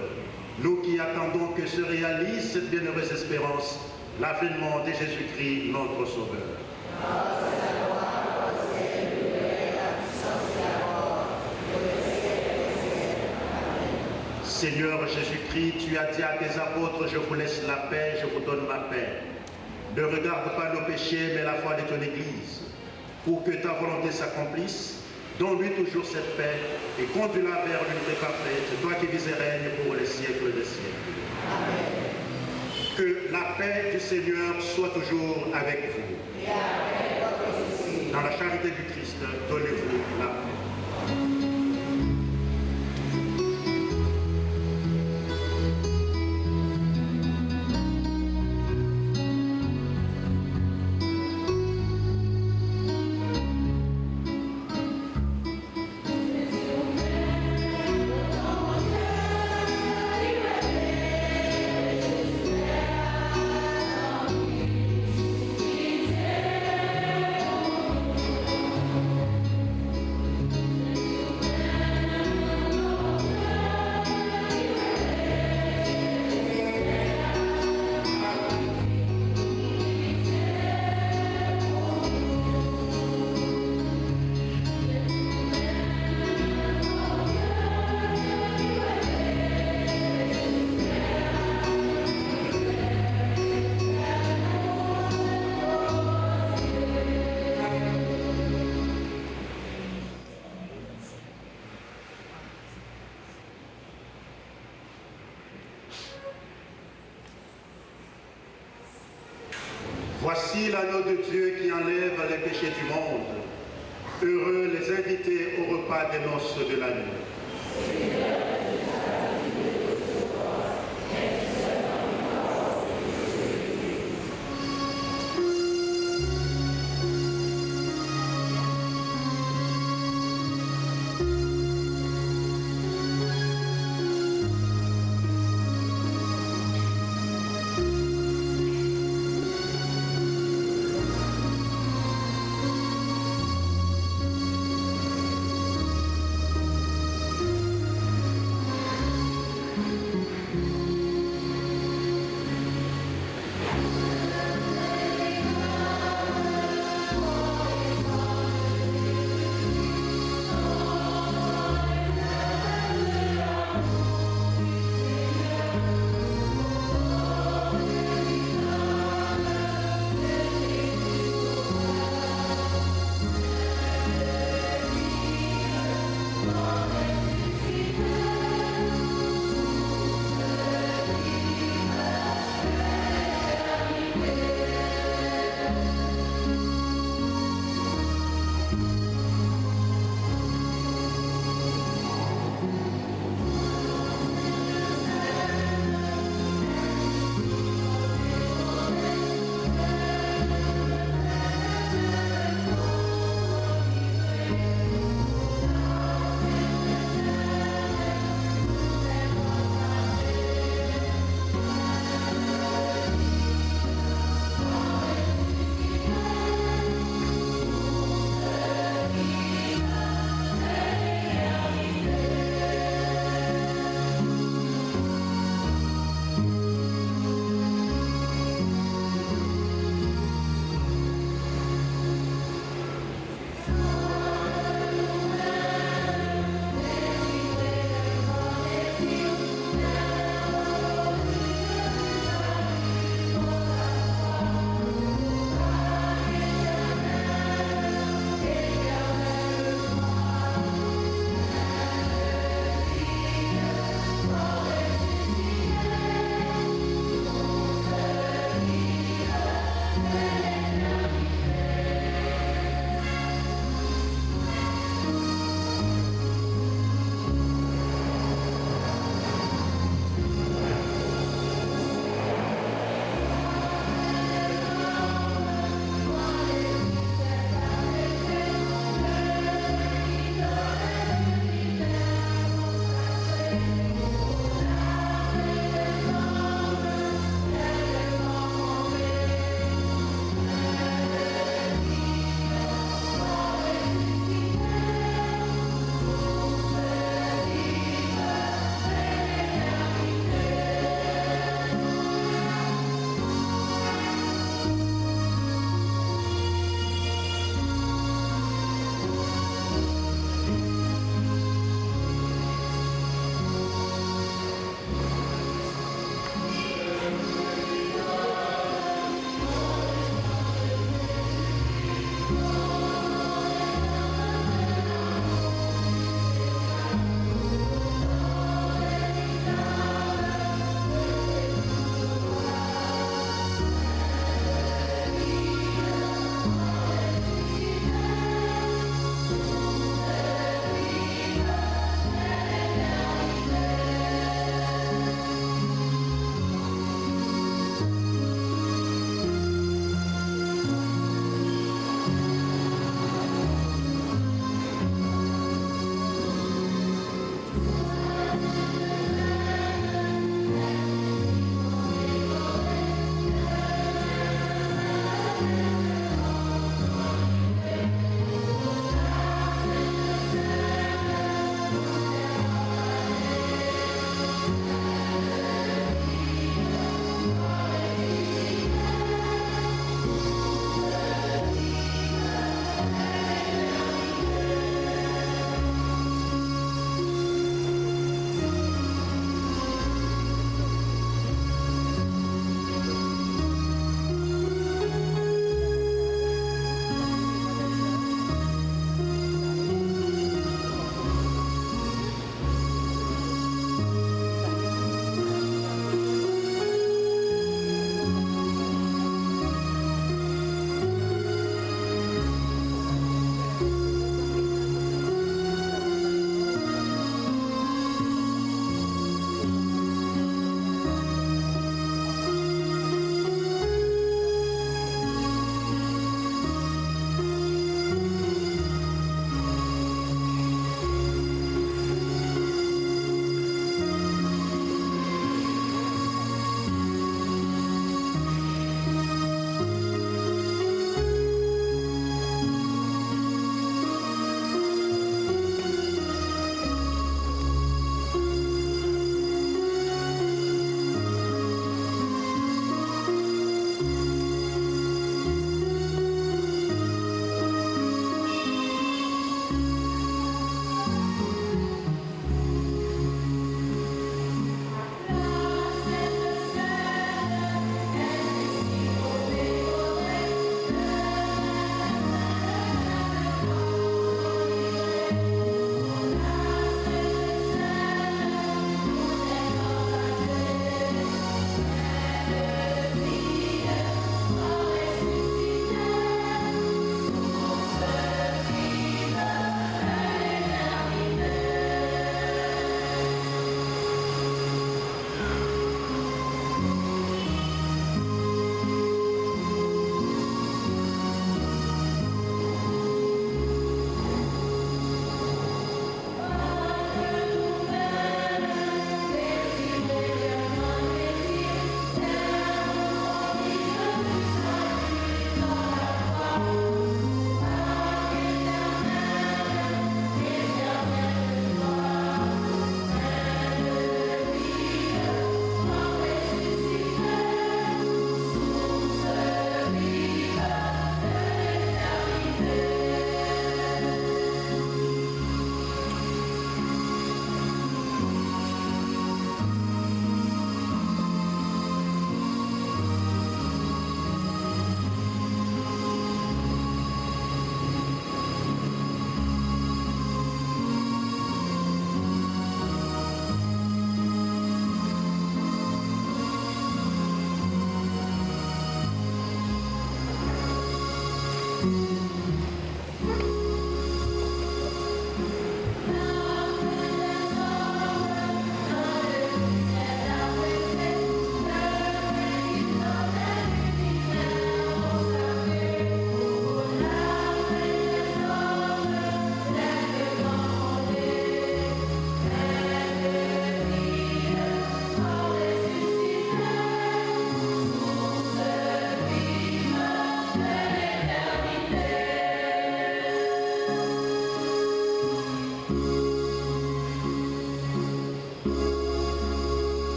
Nous qui attendons que se réalise cette bienheureuse espérance, l'avènement de Jésus-Christ, notre Sauveur. Seigneur Jésus-Christ, tu as dit à tes apôtres, je vous laisse la paix, je vous donne ma paix. Ne regarde pas nos péchés, mais la foi de ton Église. Pour que ta volonté s'accomplisse, donne-lui toujours cette paix et conduis-la vers l'unité parfaite, toi qui vis et règnes pour les siècles des siècles. Amen. Que la paix du Seigneur soit toujours avec vous. Dans la charité du Christ, donnez-vous la paix. Voici l'agneau de Dieu qui enlève les péchés du monde. Heureux les invités au repas des noces de l'agneau.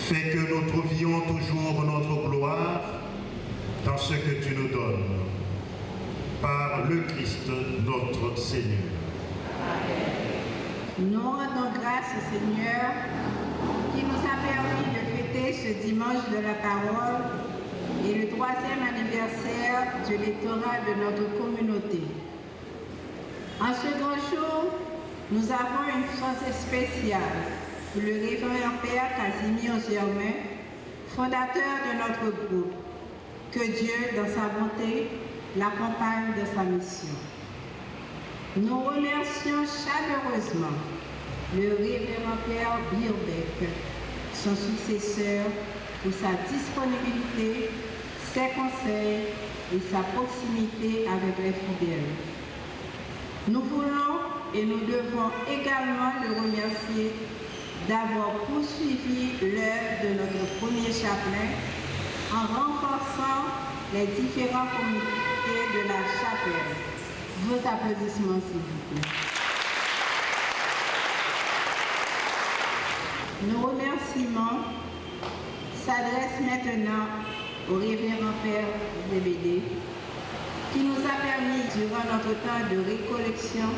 Fais que nous trouvions toujours notre gloire dans ce que tu nous donnes. Par le Christ notre Seigneur. Nous rendons grâce au Seigneur qui nous a permis de fêter ce dimanche de la parole et le 3e anniversaire du lectorat de notre communauté. En ce grand jour, nous avons une pensée spéciale pour le révérend Père Casimir Germain, fondateur de notre groupe. Que Dieu, dans sa bonté, l'accompagne de sa mission. Nous remercions chaleureusement le révérend Père Birbeck, son successeur, pour sa disponibilité, ses conseils et sa proximité avec les fidèles. Nous voulons et nous devons également le remercier d'avoir poursuivi l'œuvre de notre premier chaplain en renforçant les différents comités de la chapelle. Vos applaudissements, s'il vous plaît. Nos remerciements s'adressent maintenant au révérend Père Zébédée, qui nous a permis, durant notre temps de récollection,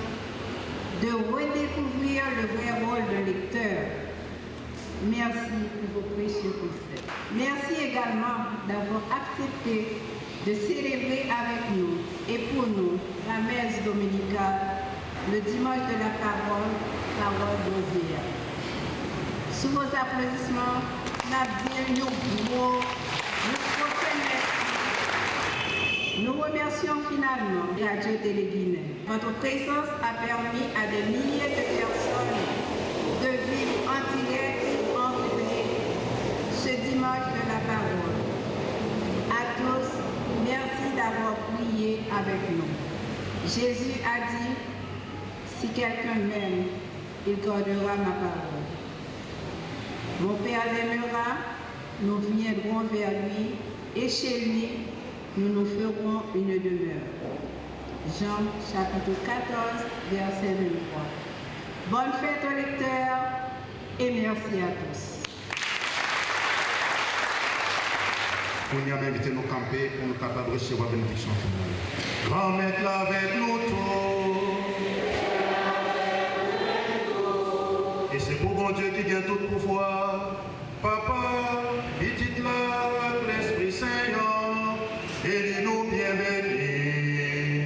de redécouvrir le vrai rôle de lecteur. Merci pour vos précieux conseils. Merci également d'avoir accepté de célébrer avec nous et pour nous la messe dominicale, le dimanche de la parole d'Osier. Sous vos applaudissements, nous nous remercions finalement Radio Télé-Guinée. Votre présence a permis à des milliers de personnes de vivre en direct ou en replay ce dimanche de la parole. À tous, merci d'avoir prié avec nous. Jésus a dit, si quelqu'un m'aime, il gardera ma parole. Mon Père l'aimera, nous viendrons vers lui et chez lui, nous nous ferons une demeure. Jean chapitre 14, verset 23. Bonne fête aux lecteurs et merci à tous. On y a invité nos camper pour nous capables de recevoir la bénédiction finale. Grand maître avec nous tous. Et c'est pour bon Dieu qui gagne tout pouvoir. Papa, petit là, l'Esprit Saint, et dis-nous bien bénis.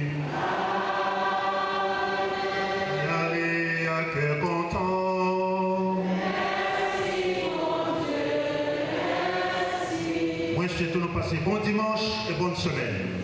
Allez à cœur content. Merci mon Dieu, merci. Moi je souhaite nous passer bon dimanche et bonne semaine.